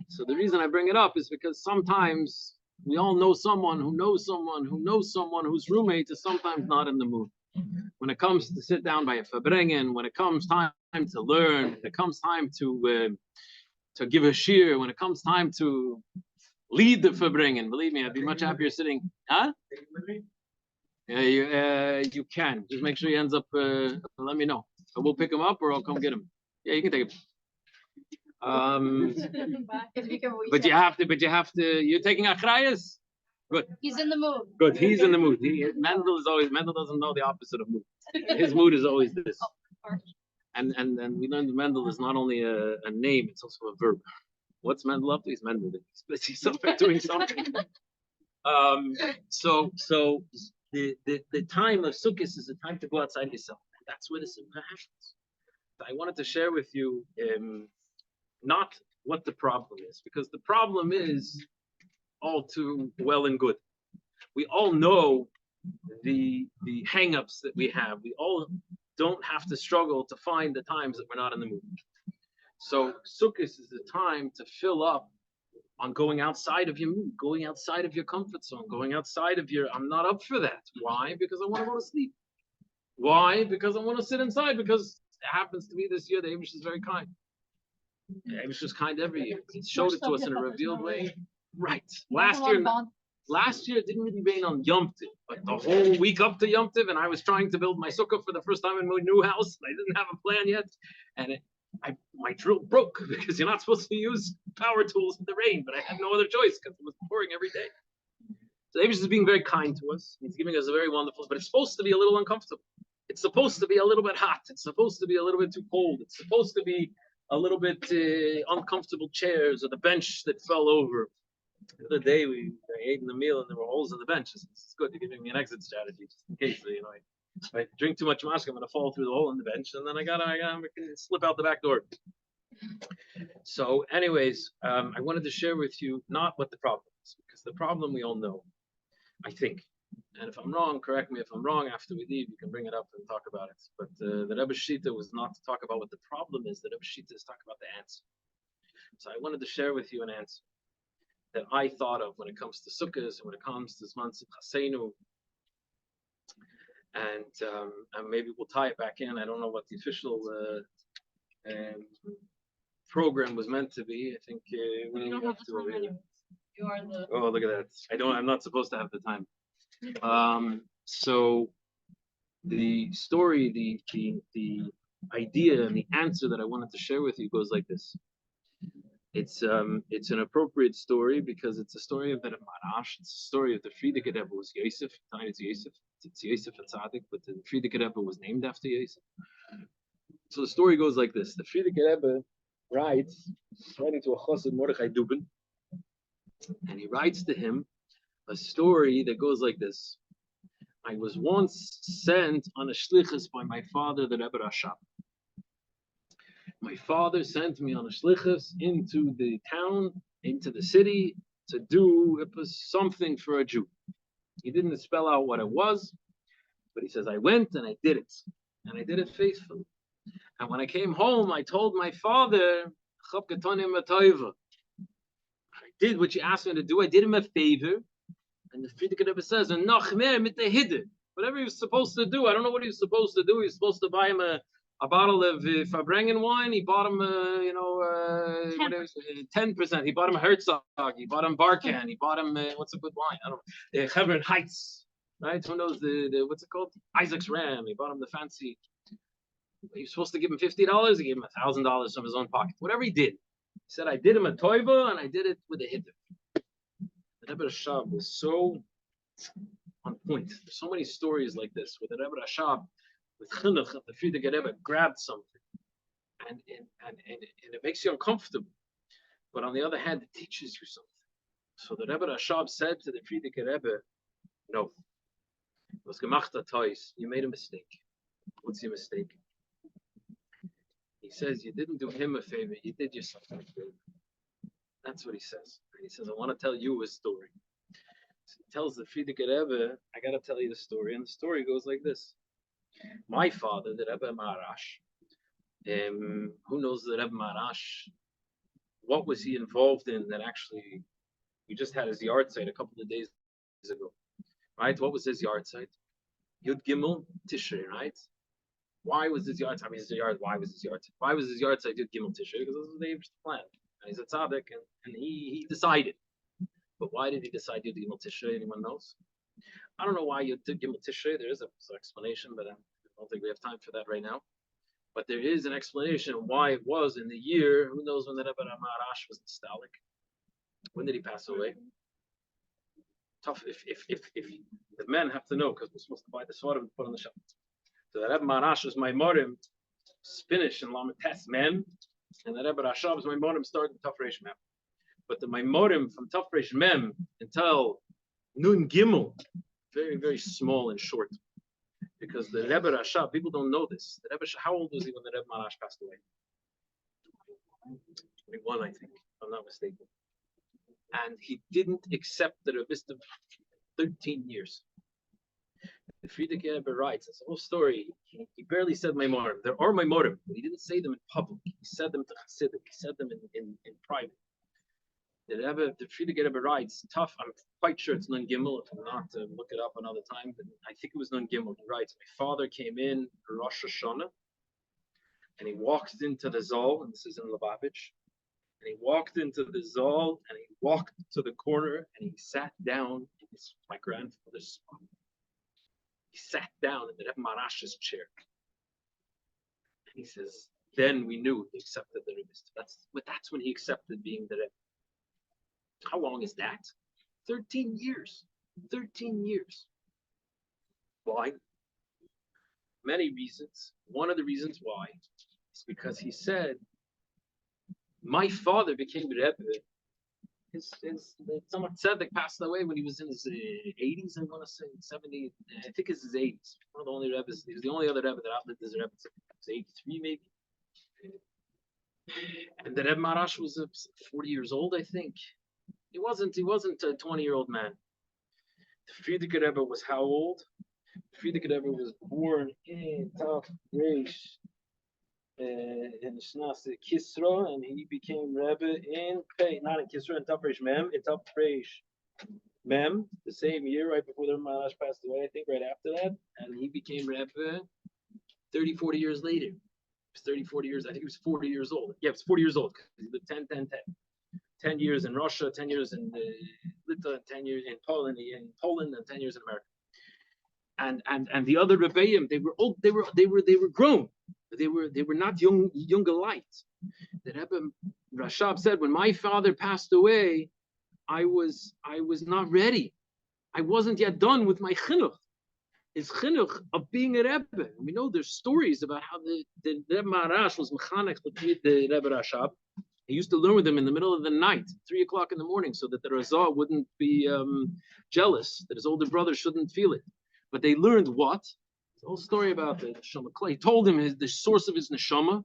So the reason I bring it up is because sometimes we all know someone who knows someone who knows someone whose roommate is sometimes not in the mood. When it comes to sit down by a Farbrengen, when it comes time to learn, when it comes time to give a shir, when it comes time to lead the Farbrengen, believe me, I'd be much happier sitting. Huh? You can. Just make sure he ends up. Let me know. We'll pick him up, or I'll come get him. Yeah, you can take him. But you have to. You're taking achrayas. Good. He's in the mood. Good. He's in the mood. Mendel doesn't know the opposite of mood. His mood is always this. And we learned that Mendel is not only a name; it's also a verb. What's Mendel up to? He's Mendel. He's busy somewhere doing something. So the time of Sukkot is a time to go outside yourself. That's where the Simcha happens. I wanted to share with you not what the problem is, because the problem is all too well and good. We all know the hang-ups that we have. We all don't have to struggle to find the times that we're not in the mood. So Sukkot is a time to fill up on going outside of your mood, going outside of your comfort zone, going outside of your, I'm not up for that. Why? Because I want to go to sleep. Why? Because I want to sit inside, because it happens to be this year, the Amish is very kind. The Amish is kind every year. He showed it to us in a revealed way. Right. Last year it didn't really rain on Yom Tov, but the whole week up to Yom Tov, and I was trying to build my sukkah for the first time in my new house. I didn't have a plan yet, and my drill broke because you're not supposed to use power tools in the rain, but I had no other choice because it was pouring every day. So Avish is being very kind to us. He's giving us a very wonderful, but it's supposed to be a little uncomfortable. It's supposed to be a little bit hot. It's supposed to be a little bit too cold. It's supposed to be a little bit uncomfortable chairs or the bench that fell over. The other day we ate in the meal and there were holes in the benches. It's good. You're giving me an exit strategy just in case, if I drink too much mashka, I'm going to fall through the hole in the bench, and then I gotta slip out the back door. So, anyways, I wanted to share with you not what the problem is, because the problem we all know. I think And if I'm wrong, correct me. If I'm wrong, after we leave, you can bring it up and talk about it. But the Rebbe Shita was not to talk about what the problem is. The Rebbe Shita is talk about the answer. So I wanted to share with you an answer that I thought of when it comes to Sukkos and when it comes to Zman Simchaseinu. And maybe we'll tie it back in. I don't know what the official program was meant to be. I think we don't have the time anyways. You are the. Oh, look at that! I'm not supposed to have the time. So the story, the idea, and the answer that I wanted to share with you goes like this. It's an appropriate story because it's a story of the Marash. It's a story of the Frierdiker Rebbe was Yosef. It's Yosef. It's Yosef Atzadik, but the Frierdiker Rebbe was named after Yosef. So the story goes like this: the Frierdiker Rebbe writing to a Chassid Mordechai Dubin, and he writes to him a story that goes like this. I was once sent on a shlichus by my father, the Rebbe Rashab. My father sent me on a shlichus into the town, into the city, to do something for a Jew. He didn't spell out what it was, but he says, I went and I did it. And I did it faithfully. And when I came home, I told my father, I did what you asked me to do. I did him a favor. And the Frierdiker Rebbe says, whatever he was supposed to do, I don't know what he was supposed to do. He was supposed to buy him a bottle of Farbrengen wine. He bought him, 10%. He bought him a Herzog. He bought him Barkan. He bought him, what's a good wine? I don't know. Chevron Heights, right? Who knows the what's it called? Isaac's Ram. He bought him the fancy. He was supposed to give him $50. He gave him $1,000 from his own pocket. Whatever he did. He said, I did him a toiva and I did it with a hiddur. The Rebbe Rashab was so on point. There's so many stories like this where the Rebbe Rashab, with chinuch, the Frierdiker Rebbe grabbed something, and it makes you uncomfortable. But on the other hand, it teaches you something. So the Rebbe Rashab said to the Frierdiker Rebbe, "No, it was gemacht tois. You made a mistake. What's your mistake?" He says, "You didn't do him a favor. You did yourself a favor." That's what he says. And he says, I want to tell you a story. So he tells the Frierdiker Rebbe, I got to tell you the story. And the story goes like this. My father, the Rebbe Marash, who knows the Rebbe Marash? What was he involved in that actually, we just had his yard site a couple of days ago, right? What was his yard site? Yud Gimel Tishrei, right? Why was his yard site? Why was his yard site? Why was his yard site Yud Gimel Tishrei? Because this was the Abraham's plan. And he's a tzaddik, and he decided. But why did he decide Yud Gimel Tishrei? Anyone knows? I don't know why Yud Gimel Tishrei. There is an explanation, but I don't think we have time for that right now. But there is an explanation why it was in the year. Who knows when the Rebbe Marash was nostalgic? When did he pass away? Tough. If the men have to know, because we're supposed to buy the sword and put on the shelf. So the Rebbe Marash was my morim, finish in Lamates Mem, and the Rebbe Rashab was my morim starting Taf Reish Mem. But the Maimorim from Taf Reish Mem until Nun Gimel, very, very small and short. Because the Rebbe Rashab, people don't know this. The Rebbe, how old was he when the Rebbe Marash passed away? 21, I think, if I'm not mistaken. And he didn't accept the Rebbe 13 years. The Frierdiker Rebbe writes, it's a whole story. He barely said Maimorim. There are Maimorim, but he didn't say them in public. He said them to Chassidim. He said them in private. The Frierdiker Rebbe writes, tough. I'm quite sure it's Nun Gimel. If I'm not, look it up another time. But I think it was Nun Gimel. He writes, my father came in for Rosh Hashanah, and he walked into the Zal, and this is in Lubavitch. And he walked into the Zal, and he walked to the corner, and he sat down in my grandfather's spot. He sat down in the Rebbe Marash's chair. And he says, then we knew he accepted the Rebbe. That's when he accepted being the Rebbe. How long is that? 13 years. 13 years. Why? Many reasons. One of the reasons why is because he said, my father became Rebbe. His Tzemach Tzedek passed away when he was in his 80s, I want to say, 70, I think it's his 80s. One of the only Rebbes, he was the only other Rebbe that outlived his Rebbe. He was 83 maybe. And the Rebbe Marash was 40 years old, I think. He wasn't a 20-year-old man. The Frierdiker Rebbe was how old? The Frierdiker Rebbe was born in Tav Reish in Shnas Kisra, and he became Rebbe in not in Kisra, in Tav Reish Mem, in Tav Reish Mem, the same year, right before the Maharash passed away, I think, right after that, and he became Rebbe 30, 40 years later. It was 30, 40 years, I think he was 40 years old. Yeah, it was 40 years old. He lived 10, 10, 10. 10 years in Russia, 10 years in Lithuania, 10 years in Poland, and 10 years in America. And the other Rebbeim, they were old, they were grown. They were not younger light. The Rebbe Rashab said, when my father passed away, I was not ready. I wasn't yet done with my chinuch. His chinuch of being a Rebbe. And we know there's stories about how the Rebbe Maharash was mechanech the Rebbe Rashab. He used to learn with him in the middle of the night, 3 o'clock in the morning, so that the Razah wouldn't be jealous, that his older brother shouldn't feel it. But they learned what? The whole story about the neshama. He told him the source of his neshama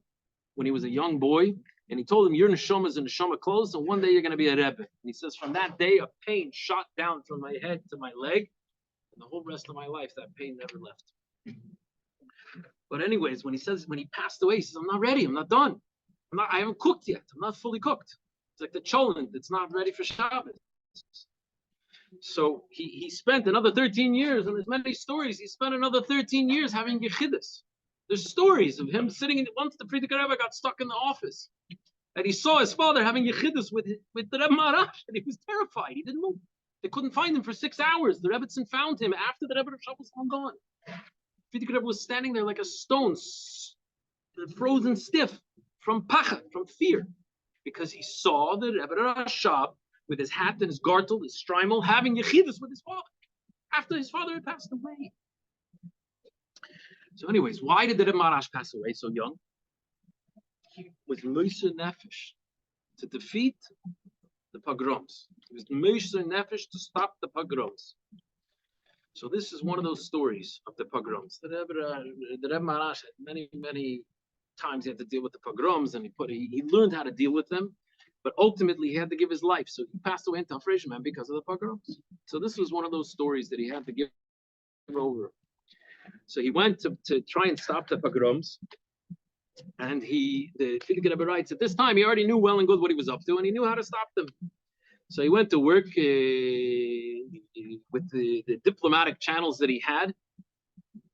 when he was a young boy, and he told him, your neshama is a neshama close, and one day you're going to be a Rebbe. And he says, from that day, a pain shot down from my head to my leg, and the whole rest of my life, that pain never left. But anyways, when he passed away, he says, I'm not ready, I'm not done. I haven't cooked yet. I'm not fully cooked. It's like the cholent that's not ready for Shabbos. So he spent another 13 years, and there's many stories. He spent another 13 years having yechidus. There's stories of him sitting once the Frierdiker Rebbe got stuck in the office, and he saw his father having yechidus with the Rebbe Maharash, and he was terrified. He didn't move. They couldn't find him for 6 hours. The Rebbetzin found him after the Rebbe Rashab was long gone. Frierdiker Rebbe was standing there like a stone, frozen stiff. From pachad, from fear, because he saw the Rebbe Rashab with his hat and his gartel, his strimel, having yechidus with his father after his father had passed away. So, anyways, why did the Rebbe Maharash pass away so young? He was Moser Nefesh to defeat the pogroms. He was Moser Nefesh to stop the pogroms. So this is one of those stories of the pogroms. The Rebbe Maharash had many times he had to deal with the pogroms, and he learned how to deal with them, but ultimately he had to give his life. So he passed away in Tav Reish Mem because of the pogroms. So this was one of those stories that he had to give over. So he went to try and stop the pogroms, and the Frierdiker Rebbe writes at this time he already knew well and good what he was up to, and he knew how to stop them. So he went to work with the diplomatic channels that he had.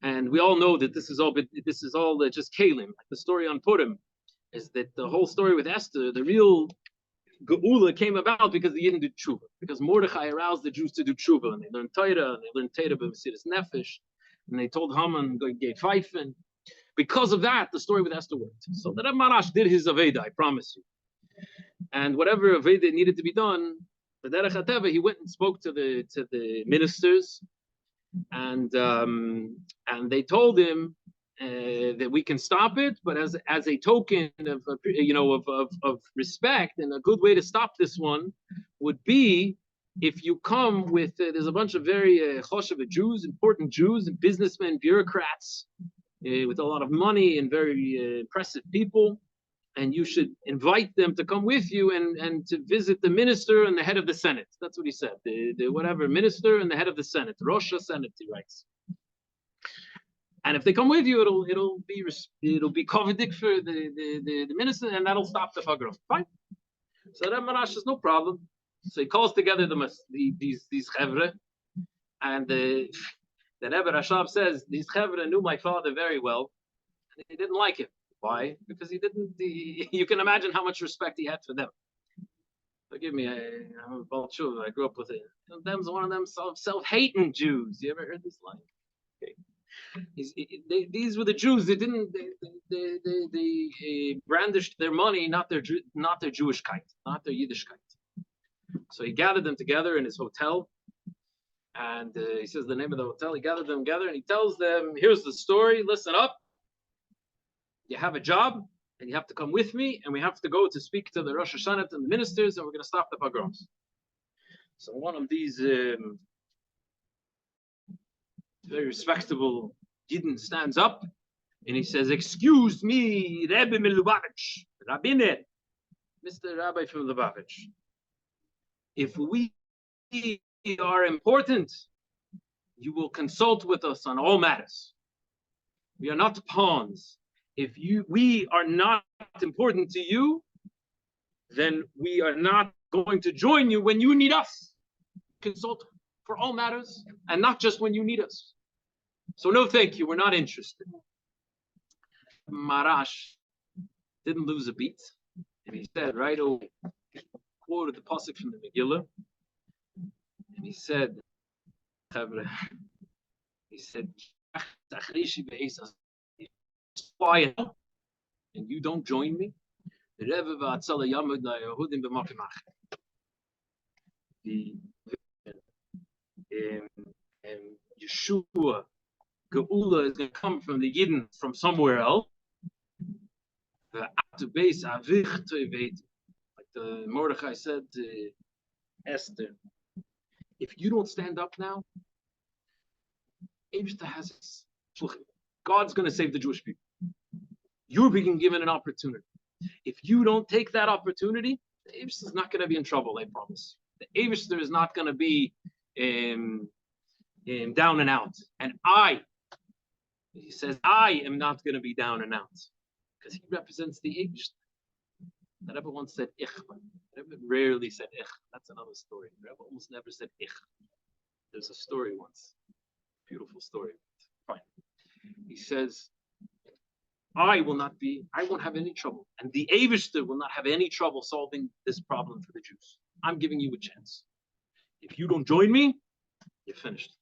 And we all know that this is all just kalim. The story on Purim is that the whole story with Esther, the real geula came about because they didn't do tshuva. Because Mordechai aroused the Jews to do tshuva, and they learned Torah, and they learned Torah b'mesiras nefesh, and they told Haman go get pfeifen. Because of that, the story with Esther worked. So the Rebbe Maharash did his aveda, I promise you. And whatever aveda needed to be done, the derech hateva, he went and spoke to the ministers. And they told him that we can stop it, but as a token of respect, and a good way to stop this one would be if you come with there's a bunch of very choshev Jews, important Jews and businessmen, bureaucrats with a lot of money and very impressive people, and you should invite them to come with you and to visit the minister and the head of the Senate. That's what he said. The whatever minister and the head of the Senate, Rosh Senate, he writes. And if they come with you, it'll be kovidik for the minister, and that'll stop the pogrom. Fine. So Rebbe Maharash says no problem. So he calls together these chevre, and the Rebbe Rashab says these chevre knew my father very well, and they didn't like him. Why? Because you can imagine how much respect he had for them. Forgive me, I'm a Balchuv, I grew up with it. Them's one of them self-hating Jews. You ever heard this line? Okay. These were the Jews. They brandished their money, not their Jewishkeit, not their Yiddishkeit. So he gathered them together in his hotel, and he says the name of the hotel. He gathered them together, and he tells them, here's the story, listen up. You have a job, and you have to come with me, and we have to go to speak to the Rosh Hashanah and the ministers, and we're going to stop the pogroms. So one of these very respectable Yidden stands up, and he says, excuse me, Rebbe Lubavitch, Rabbiner, Mr. Rabbi from Lubavitch. If we are important, You will consult with us on all matters. We are not pawns. If we are not important to you, then we are not going to join you when you need us. Consult for all matters, and not just when you need us. So no, thank you. We're not interested. Marash didn't lose a beat, and he said right away, quoted the pasuk from the Megillah, and he said, quiet, and you don't join me. The Yeshua, Geula is going to come from the Yidden from somewhere else. Like the Mordechai said to Esther, if you don't stand up now, God's going to save the Jewish people. You're being given an opportunity. If you don't take that opportunity, the Eivshter is not going to be in trouble, I promise. The Eivshter is not going to be down and out. And he says, I am not going to be down and out. Because he represents the Eivshter. The Rebbe once said ich. The Rebbe rarely said ich. That's another story. The Rebbe almost never said ich. There's a story once. Beautiful story. Fine. He says, I won't have any trouble. And the Eivshter will not have any trouble solving this problem for the Jews. I'm giving you a chance. If you don't join me, you're finished.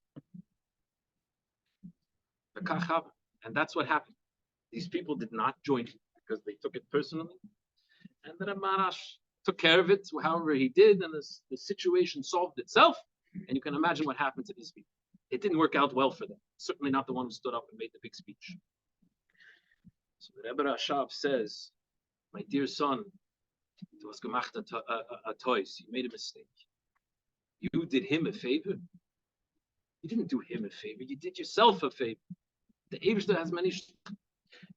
And that's what happened. These people did not join him because they took it personally. And then Marash took care of it however he did, and the situation solved itself. And you can imagine what happened to these people. It didn't work out well for them. Certainly not the one who stood up and made the big speech. So the Rebbe Rashab says, my dear son, it was gemacht a toys. You made a mistake. You did him a favor. You didn't do him a favor. You did yourself a favor. The Eivshter has many.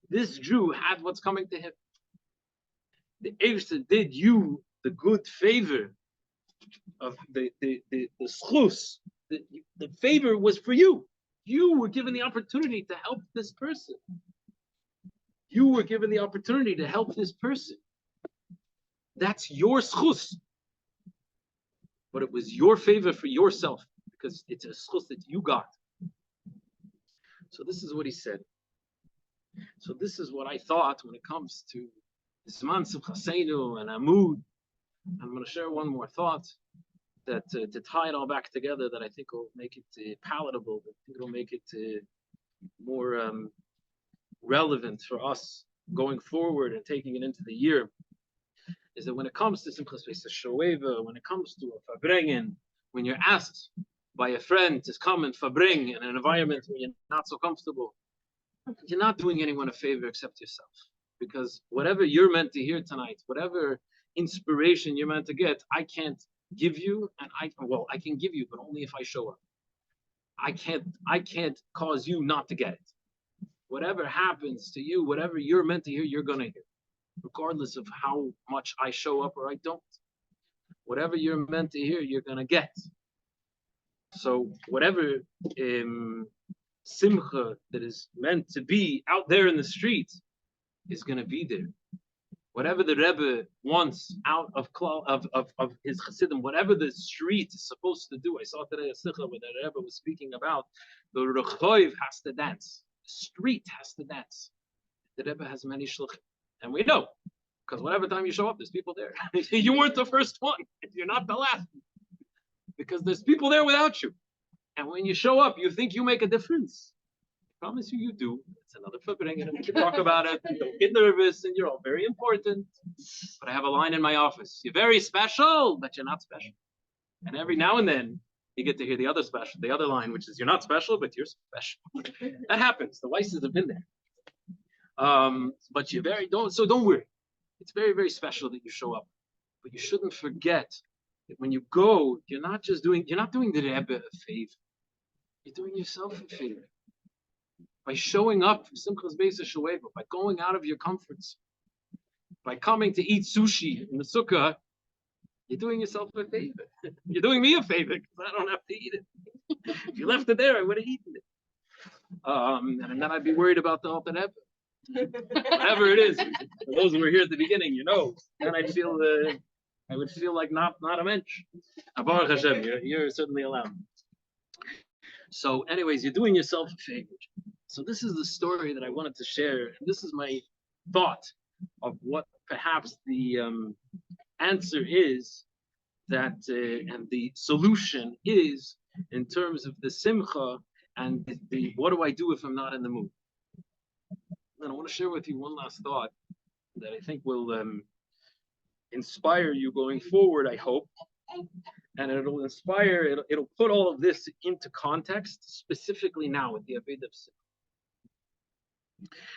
This Jew had what's coming to him. The Eivshter did you the good favor of the schus. The favor was for you. You were given the opportunity to help this person. You were given the opportunity to help this person. That's your schus. But it was your favor for yourself because it's a schus that you got. So this is what he said. So this is what I thought when it comes to Zman, Simchaseinu, and Amud. I'm going to share one more thought that to tie it all back together that I think will make it palatable. I think it'll make it more relevant for us going forward and taking it into the year. Is that when it comes to Simchaseinu, when it comes to a Farbrengen, when you're asked by a friend to come and Farbring in an environment where you're not so comfortable, you're not doing anyone a favor except yourself. Because whatever you're meant to hear tonight, whatever inspiration you're meant to get, I can't give you, and I can give you, but only if I show up. I can't cause you not to get it. Whatever happens to you, whatever you're meant to hear, you're gonna hear, regardless of how much I show up or I don't. Whatever you're meant to hear, you're gonna get. So whatever simcha that is meant to be out there in the street is going to be there. Whatever the Rebbe wants out of his Chassidim, whatever the street is supposed to do. I saw today a sikha where the Rebbe was speaking about the Rechoiv has to dance. The street has to dance. The Rebbe has many shluchim. And we know, because whatever time you show up, there's people there. You weren't the first one. You're not the last. Because there's people there without you. And when you show up, you think you make a difference. I promise you, you do. It's another Farbrengen, and we can talk about it. Don't get nervous, and you're all very important. But I have a line in my office. You're very special, but you're not special. And every now and then, you get to hear the other line, which is you're not special, but you're special. That happens. The Weisses have been there. But don't worry. It's very, very special that you show up. But you shouldn't forget that when you go, you're not doing the Rebbe a favor. You're doing yourself a favor. By showing up for Simchas Beis HaShoeva, by going out of your comforts, by coming to eat sushi in the sukkah, you're doing yourself a favor. You're doing me a favor because I don't have to eat it. If you left it there, I would have eaten it. And then I'd be worried about the Alter Rebbe. Whatever it is, for those who were here at the beginning, then I'd feel I would feel like not a mensch. Baruch Hashem, you're certainly allowed. So, anyways, you're doing yourself a favor. So this is the story that I wanted to share. And this is my thought of what perhaps the answer is that, and the solution is in terms of the simcha and the what do I do if I'm not in the mood. And I want to share with you one last thought that I think will inspire you going forward, I hope. And it'll inspire, it'll put all of this into context, specifically now with the Avodah Simcha.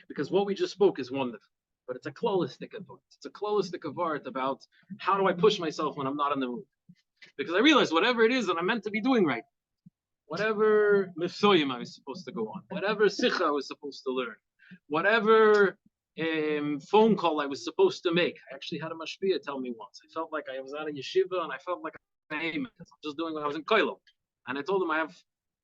Because what we just spoke is wonderful, but it's a klolistic of art. It's a klolistic of art about how do I push myself when I'm not in the mood. Because I realize whatever it is that I'm meant to be doing right, whatever mifsoyim I was supposed to go on, whatever sikha I was supposed to learn, whatever phone call I was supposed to make. I actually had a mashpia tell me once. I felt like I was out of yeshiva and I felt like I'm just doing what I was in koilo. And I told him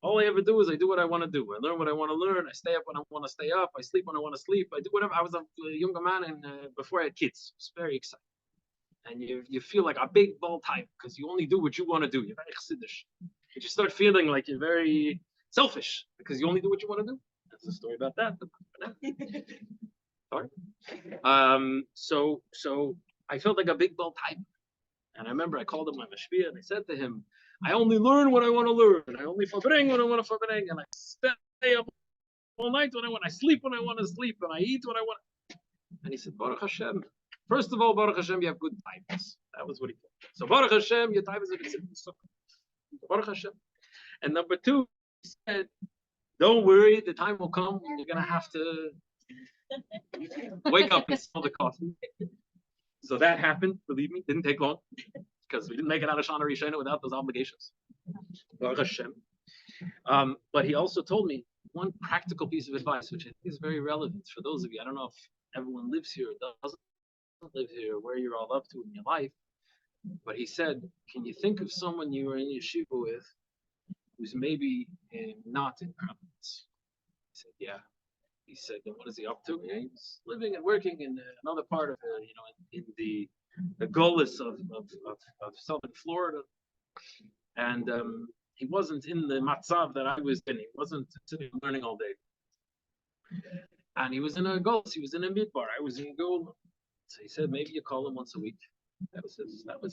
all I ever do is I do what I want to do. I learn what I want to learn. I stay up when I want to stay up. I sleep when I want to sleep. I do whatever. I was a younger man and before I had kids. It's very exciting. And you feel like a big ball type because you only do what you want to do. You're very chassidish. You just start feeling like you're very selfish because you only do what you want to do. That's the story about that. Sorry. So I felt like a big ball type. And I remember I called him my mashpia and I said to him, I only learn what I want to learn. I only farbrengen when I want to farbrengen. And I stay up all night when I want. I sleep when I want to sleep. And I eat when I want. And he said, Baruch Hashem. First of all, Baruch Hashem, you have good types. That was what he told me. So Baruch Hashem, your type is a bit Baruch Hashem. And number two, he said, don't worry, the time will come when you're going to have to wake up and smell the coffee. So that happened, believe me, didn't take long because we didn't make it out of Shana Rishona without those obligations. Baruch Hashem. But he also told me one practical piece of advice, which I think is very relevant for those of you. I don't know if everyone lives here or doesn't live here, where you're all up to in your life. But he said, can you think of someone you were in yeshiva with who's maybe not in prominence? He said, yeah. He said, then what is he up to? Yeah, he's living and working in another part of, in the Golis of southern Florida. And he wasn't in the matzav that I was in. He wasn't sitting and learning all day. And he was in a Golis. He was in a midbar. I was in Gola. So he said, maybe you call him once a week. That was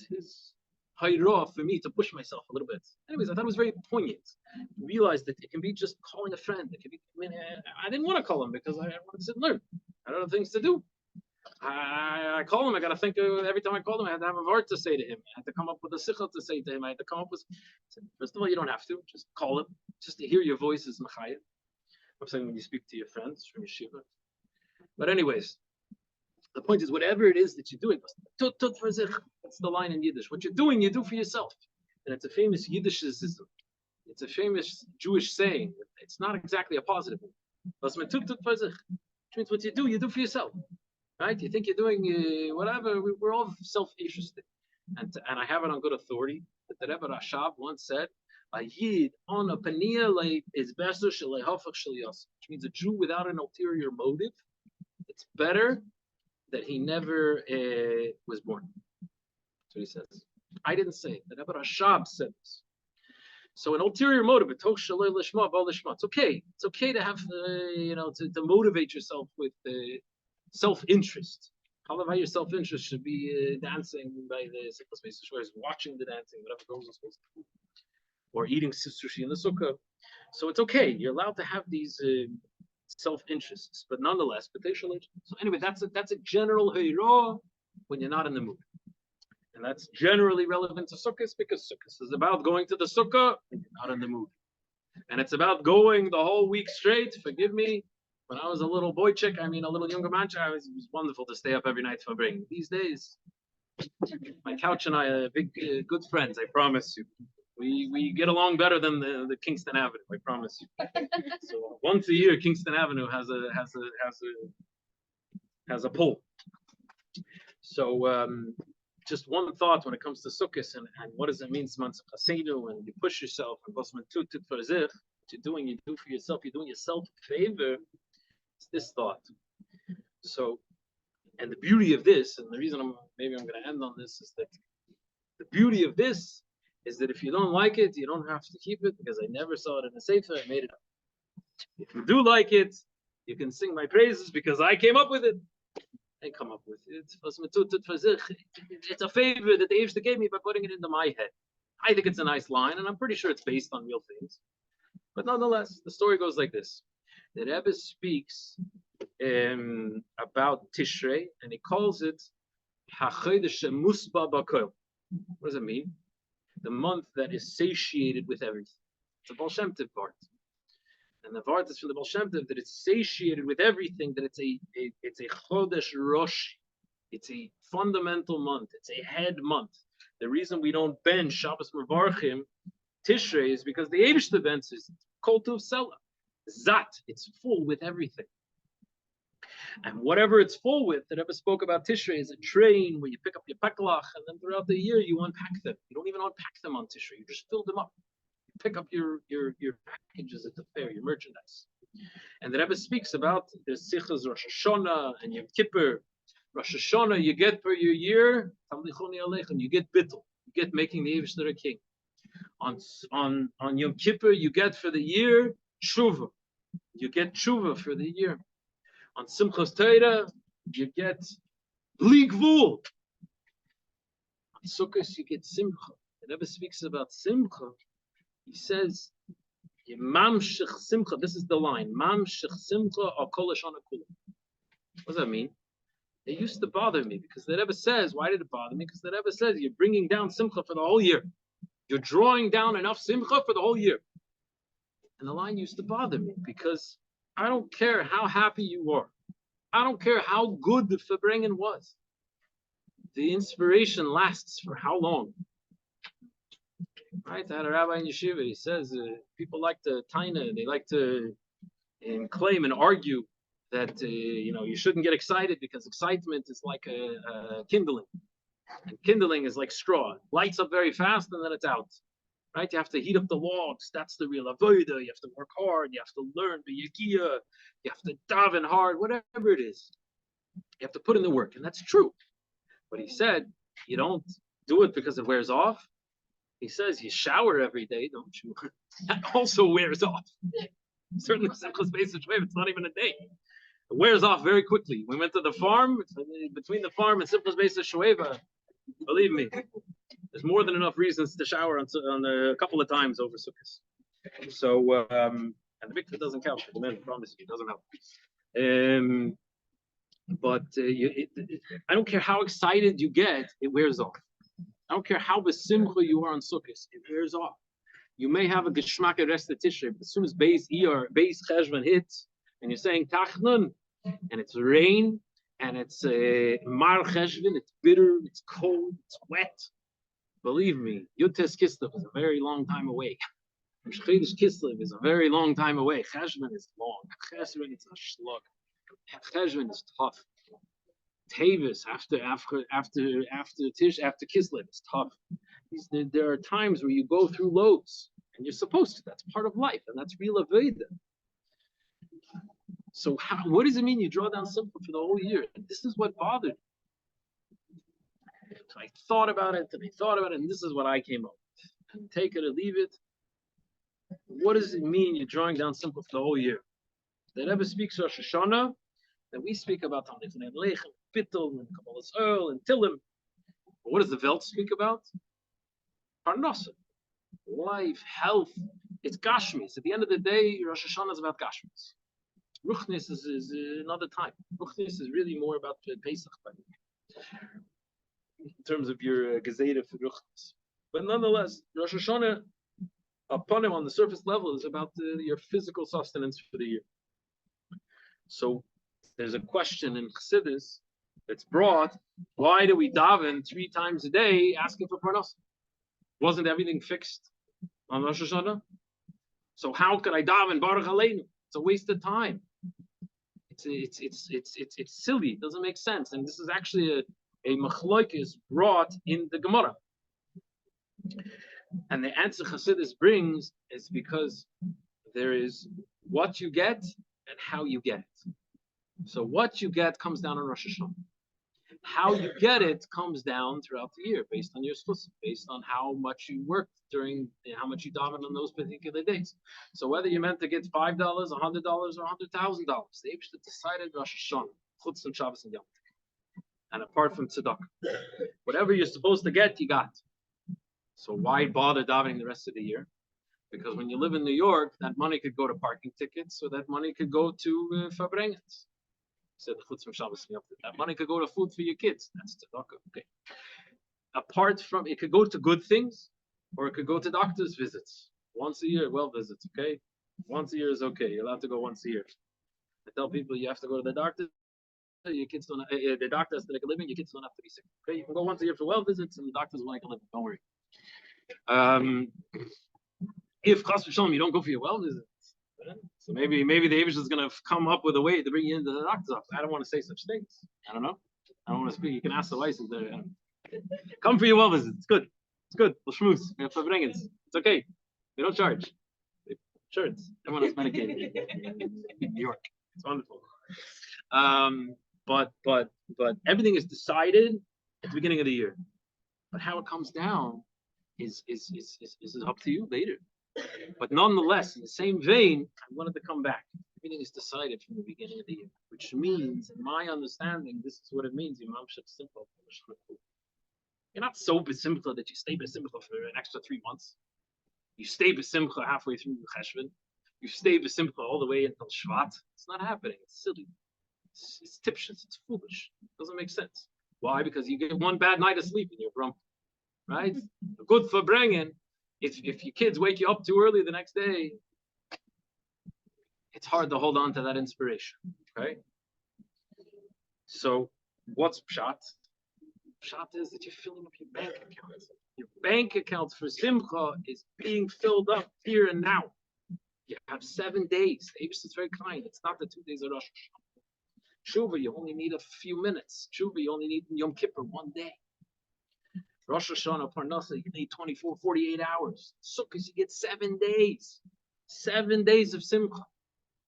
his hayra for me to push myself a little bit. Anyways, I thought it was very poignant. Realized that it can be just calling a friend. It can be. I didn't want to call him because I wanted to sit and learn. I had other things to do. I call him. I got to think every time I called him. I had to have a word to say to him. I had to come up with a sikha to say to him. I had to come up with. First of all, you don't have to. Just call him. Just to hear your voice is machayah. I'm saying when you speak to your friends from yeshiva. But anyways. The point is, whatever it is that you're doing, that's the line in Yiddish. What you're doing, you do for yourself. And it's a famous Yiddishism. It's a famous Jewish saying. It's not exactly a positive one. Which means what you do for yourself. Right? You think you're doing whatever. We're all self-interested. And I have it on good authority that the Rebbe Rashab once said, a Yid on a paniya is better, which means a Jew without an ulterior motive, it's better that he never was born. That's what he says. I didn't say it. The Rebbe Rashab said this. So an ulterior motive, it's okay. It's okay to have, to motivate yourself with self-interest. However, your self-interest should be dancing by the Sukkos Farbrengen, watching the dancing, whatever goes on supposed to do, or eating sushi in the sukkah. So it's okay. You're allowed to have these self-interests, but nonetheless, potential. So anyway, that's a general hayra when you're not in the mood, and that's generally relevant to sukkahs because sukkahs is about going to the sukkah when you're not in the mood, and it's about going the whole week straight. Forgive me, when I was a little boy chick, a little younger man, it was wonderful to stay up every night for bring. These days, my couch and I are big good friends. I promise you. We get along better than the Kingston Avenue, I promise you. So once a year, Kingston Avenue has a pull. So just one thought when it comes to Sukkos and what does it mean, Simchaseinu, and you push yourself, and what you're doing, you do for yourself, you're doing yourself a favor. It's this thought. So, and the beauty of this, and the reason I'm going to end on this, is that the beauty of this is that if you don't like it, you don't have to keep it, because I never saw it in a sefer. I made it up. If you do like it, you can sing my praises because I came up with it. I come up with it. It's a favor that the Eivshter gave me by putting it into my head. I think it's a nice line, and I'm pretty sure it's based on real things. But nonetheless, the story goes like this. The Rebbe speaks about Tishrei, and he calls it HaChodesh Musba B'Kol. What does it mean? The month that is satiated with everything. It's a Baal Shem Tov part. And the Vart is from the Baal Shem Tov that it's satiated with everything, that it's a Chodesh Rosh. It's a fundamental month. It's a head month. The reason we don't bend Shabbos Mevarchim Tishrei is because the Eivshter bends is Kol Tov Sela. Zat, it's full with everything. And whatever it's full with, that Rebbe spoke about Tishrei, is a train where you pick up your peklach, and then throughout the year you unpack them. You don't even unpack them on Tishrei, you just fill them up. Pick up your packages at the fair, your merchandise. And the Rebbe speaks about the Sichas Rosh Hashanah and Yom Kippur. Rosh Hashanah, you get for your year, you get bittul, you get making the Eivshter a king. On Yom Kippur, you get for the year tshuva, you get tshuva for the year. On Simchas Torah, you get bli gvul. On Sukkos, you get simcha. The Rebbe speaks about simcha. He says, "Mamshich simcha." This is the line. Mamshich simcha or kol hashana kula. What does that mean? It used to bother me because the Rebbe says, why did it bother me? Because the Rebbe says you're bringing down simcha for the whole year. You're drawing down enough simcha for the whole year. And the line used to bother me because I don't care how happy you are. I don't care how good the Farbrengen was. The inspiration lasts for how long? Right? I had a rabbi in yeshiva. He says people like to they like to claim and argue that you shouldn't get excited because excitement is like a kindling, and kindling is like straw. It lights up very fast and then it's out. Right? You have to heat up the logs. That's the real avodah. You have to work hard. You have to learn b'yakia. You have to daven hard. Whatever it is, you have to put in the work, and that's true. But he said you don't do it because it wears off. He says you shower every day, don't you? That also wears off. Certainly, it's not even a day. It wears off very quickly. We went to the farm. Between the farm and Simchas Beis Shoeva, believe me, there's more than enough reasons to shower on a couple of times over Sukkos. So, and the mikveh doesn't count for the men. I promise you, it doesn't help. But I don't care how excited you get, it wears off. I don't care how besimcha you are on Sukkos, it wears off. You may have a geschmack the rest of Tishrei, but as soon as Beis Cheshvan hits, and you're saying Tachnun, and it's rain, and it's Mar Cheshvan, it's bitter, it's cold, it's wet. Believe me, Yutes Kislev is a very long time away. Chedesh Kislev is a very long time away. Cheshvan is long. Cheshvan is a slug. Cheshvan is tough. Tavis after Kislev is tough. There are times where you go through loads, and you're supposed to. That's part of life, and that's real avodah. So, what does it mean you draw down simcha for the whole year? And this is what bothered me. So I thought about it, and this is what I came up with. And take it or leave it. What does it mean you're drawing down simcha for the whole year? The Rebbe speaks Rosh Hashanah, that we speak about Talmid Lechem, Bittul, and Kabbalas Earl, and Tillim. But what does the Welt speak about? Parnasa, life, health. It's Gashmis. At the end of the day, Rosh Hashanah is about Gashmis. Ruchnis is another time. Ruchnis is really more about Pesach, in terms of your Gezeda for Ruchnis. But nonetheless, Rosh Hashanah, upon him on the surface level, is about your physical sustenance for the year. So there's a question in Chassidus that's brought: why do we daven 3 times a day asking for parnasa? Wasn't everything fixed on Rosh Hashanah? So how could I daven Baruch Aleinu? It's a waste of time. It's silly. It doesn't make sense. And this is actually a machlokes brought in the Gemara. And the answer Chassidus brings is because there is what you get and how you get it. So what you get comes down on Rosh Hashanah. How you get it comes down throughout the year, based on your schus, based on how much you worked during, how much you davened on those particular days. So whether you meant to get $5, $100, or $100,000, the Eibishter decided Rosh Hashanah, Chutz and Shabbos and Yom Tov. And apart from tzedakah, whatever you're supposed to get, you got. So why bother davening the rest of the year? Because when you live in New York, that money could go to parking tickets, or that money could go to Farbrengen. Said the chutz from Shabbos. That money could go to food for your kids. That's tzedakah. Okay. Apart from, it could go to good things, or it could go to doctor's visits. Once a year, well visits. Okay. Once a year is okay. You're allowed to go once a year. I tell people you have to go to the doctor. Your kids don't. The doctor has to make a living. Your kids don't have to be sick. Okay. You can go once a year for well visits, and the doctors will make a living. Don't worry. If chas v'shalom you don't go for your well visits, so maybe the Avish is going to come up with a way to bring you into the doctor's office. I don't want to say such things. I don't know. I don't want to speak. You can ask the license there. Come for your well visits. It's good. It's good. We'll schmooze. We have Farbrengens. It's okay. They don't charge. Insurance. Everyone is medicated in New York. It's wonderful. But everything is decided at the beginning of the year. But how it comes down is up to you later. But nonetheless, in the same vein, I wanted to come back. Everything is decided from the beginning of the year, which means, in my understanding, this is what it means. You're not so besimcha that you stay besimcha for an extra 3 months. You stay besimcha halfway through Cheshvan. You stay besimcha all the way until Shvat. It's not happening. It's silly. It's tipshus. It's foolish. It doesn't make sense. Why? Because you get one bad night of sleep and you're grumpy. Right? Good for bringing. If your kids wake you up too early the next day, it's hard to hold on to that inspiration. Okay? So what's pshat? Pshat is that you're filling up your bank account. Your bank account for Simcha is being filled up here and now. You have 7 days. The Abish is very kind. It's not the 2 days of Rosh Hashanah. Shuvah, you only need a few minutes. Shuvah, you only need Yom Kippur 1 day. Rosh Hashanah, Parnasa, you need 24, 48 hours. Sukkos, you get 7 days. 7 days of Simcha.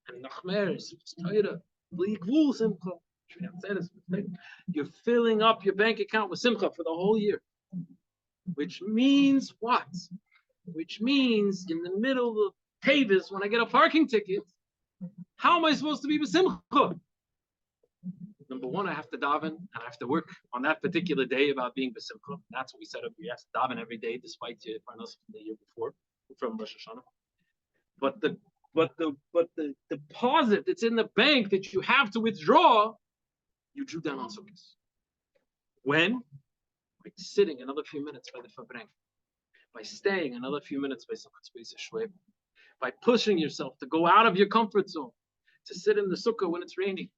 And Nachmer, Torah, B'li Simcha. You're filling up your bank account with Simcha for the whole year. Which means what? Which means in the middle of Tavis, when I get a parking ticket, how am I supposed to be with Simcha? Number one, I have to daven, and I have to work on that particular day about being besimcha. That's what we set up. We have to daven every day, despite your parnas from the year before, from Rosh Hashanah. But the deposit that's in the bank that you have to withdraw, you drew down on Sukkos. When? By sitting another few minutes by the Farbrengen, by staying another few minutes by Sukkos Shweib, by pushing yourself to go out of your comfort zone, to sit in the sukkah when it's raining.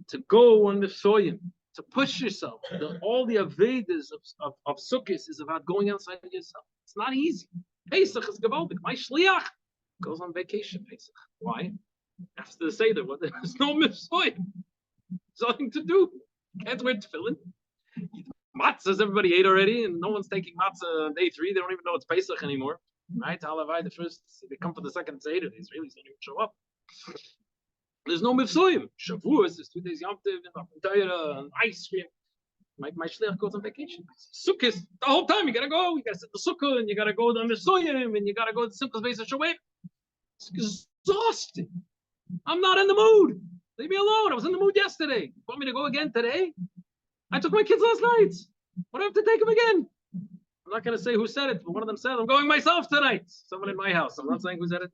To go on the soyim, to push yourself. All the avedas of Sukkos is about going outside of yourself. It's not easy. Pesach is gewaldig. My shliach goes on vacation. Pesach. Why? After the Seder, there's no mitzvah. There's nothing to do. Can't wear tefillin. Matzahs everybody ate already, and no one's taking matzah on day 3. They don't even know it's Pesach anymore. Right? Halavai, the first, they come for the second Seder. The Israelis don't even show up. There's no mifsoyim. Shavuos is 2 days Yom Tov and Torah and ice cream. My shliach goes on vacation. Sukkos, the whole time you gotta go. You gotta sit the sukkah and you gotta go to mifsoyim and you gotta go to Simcha's base of Shaweb. It's exhausting. I'm not in the mood. Leave me alone. I was in the mood yesterday. You want me to go again today? I took my kids last night. What do I have to take them again? I'm not gonna say who said it, but one of them said, "I'm going myself tonight." Someone in my house. I'm not saying who said it.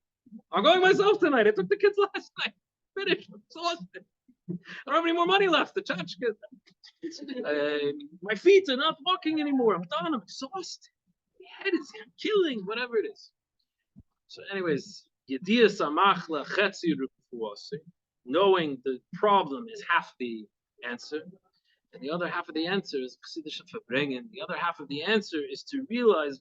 I'm going myself tonight. I took the kids last night. Finished. I'm exhausted. I don't have any more money left. The tchotchke. My feet are not walking anymore. I'm done. I'm exhausted. My head is killing, whatever it is. So, anyways, knowing the problem is half the answer, and the other half of the answer is the other half of the answer is to realize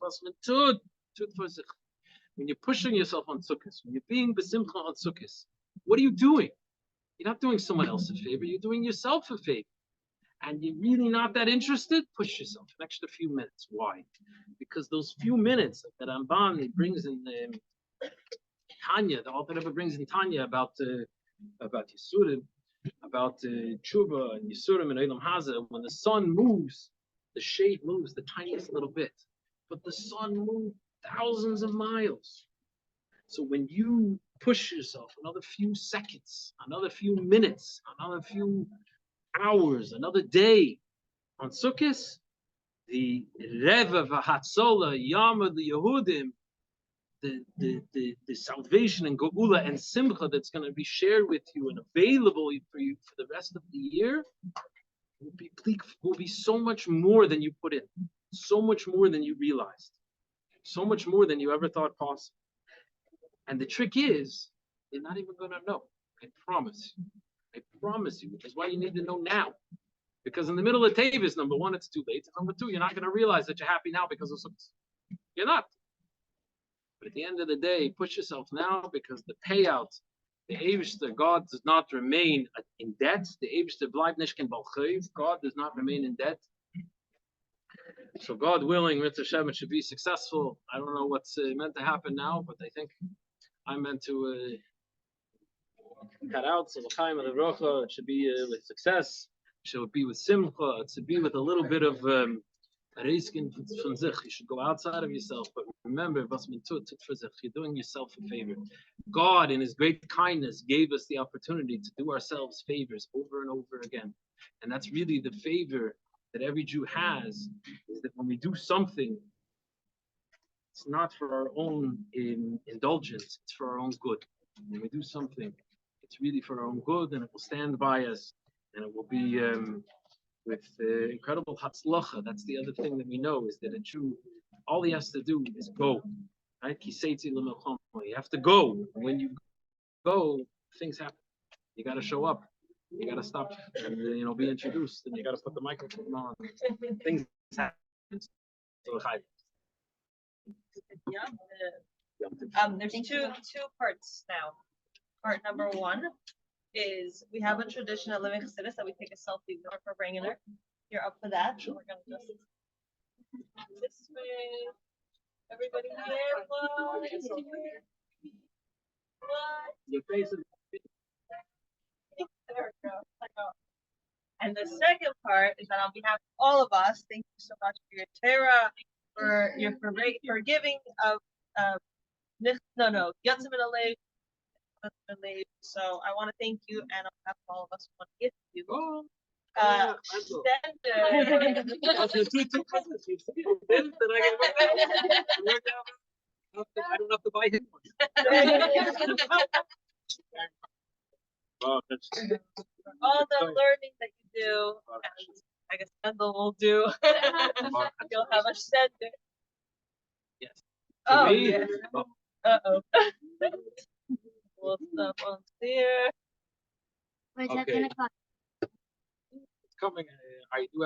when you're pushing yourself on Sukkos, when you're being besimcha on Sukkos. What are you doing? You're not doing someone else a favor. You're doing yourself a favor. and you're really not that interested, push yourself an extra few minutes. Why? Because those few minutes that Ramban brings in Tanya, the Alter Rebbe brings in Tanya about Yisurim, about Tshuva and Yisurim and Eilam Hazeh. When the sun moves, the shade moves the tiniest little bit, but the sun moves thousands of miles. So when you push yourself another few seconds, another few minutes, another few hours, another day on Sukkos, the Reva v'Hatzola Yama the Yehudim, the salvation and Geula and Simcha that's going to be shared with you and available for you for the rest of the year will be so much more than you put in, so much more than you realized, so much more than you ever thought possible. And the trick is, you're not even going to know. I promise you. I promise you. That's why you need to know now. Because in the middle of Tavis, number one, it's too late. Number two, you're not going to realize that you're happy now because of Sukkos. You're not. But at the end of the day, push yourself now because the payout, the Eibishter, God does not remain in debt. The Eibishter bleibt nicht kein Balchayv. God does not remain in debt. So God willing, Mitzvah Shem, it should be successful. I don't know what's meant to happen now, but I think I'm meant to cut out. So l'chaim and l'rocha, it should be with success. It should be with simcha. It should be with a little bit of reiskin from zich. You should go outside of yourself, but remember, was man tut for zich. You're doing yourself a favor. God, in His great kindness, gave us the opportunity to do ourselves favors over and over again, and that's really the favor that every Jew has. Is that when we do something, it's not for our own indulgence, it's for our own good. When we do something, it's really for our own good, and it will stand by us, and it will be with incredible hatzlacha. That's the other thing that we know, is that a Jew, all he has to do is go. Right? You have to go. And when you go, things happen. You got to show up. You got to stop and be introduced, and you got to put the microphone on. Things happen. So, there's two parts now. Part number one is we have a tradition at Living Chassidus that we take a selfie with our Farbrengen. You're up for that? So we're gonna just this way. Everybody here, what? Your face is. There we go. And the second part is that on behalf of all of us, thank you so much for your Torah, for your forgiving of Yatzim and Alev. So I want to thank you, and on behalf of all of us, want to gift you. I don't have to buy him one. All the learning that you do, and I guess Mendel will do. You'll have a sender. Yes. Oh, yeah. Uh-oh. We'll stop on there. Wait, it's at 10 o'clock. It's coming. I do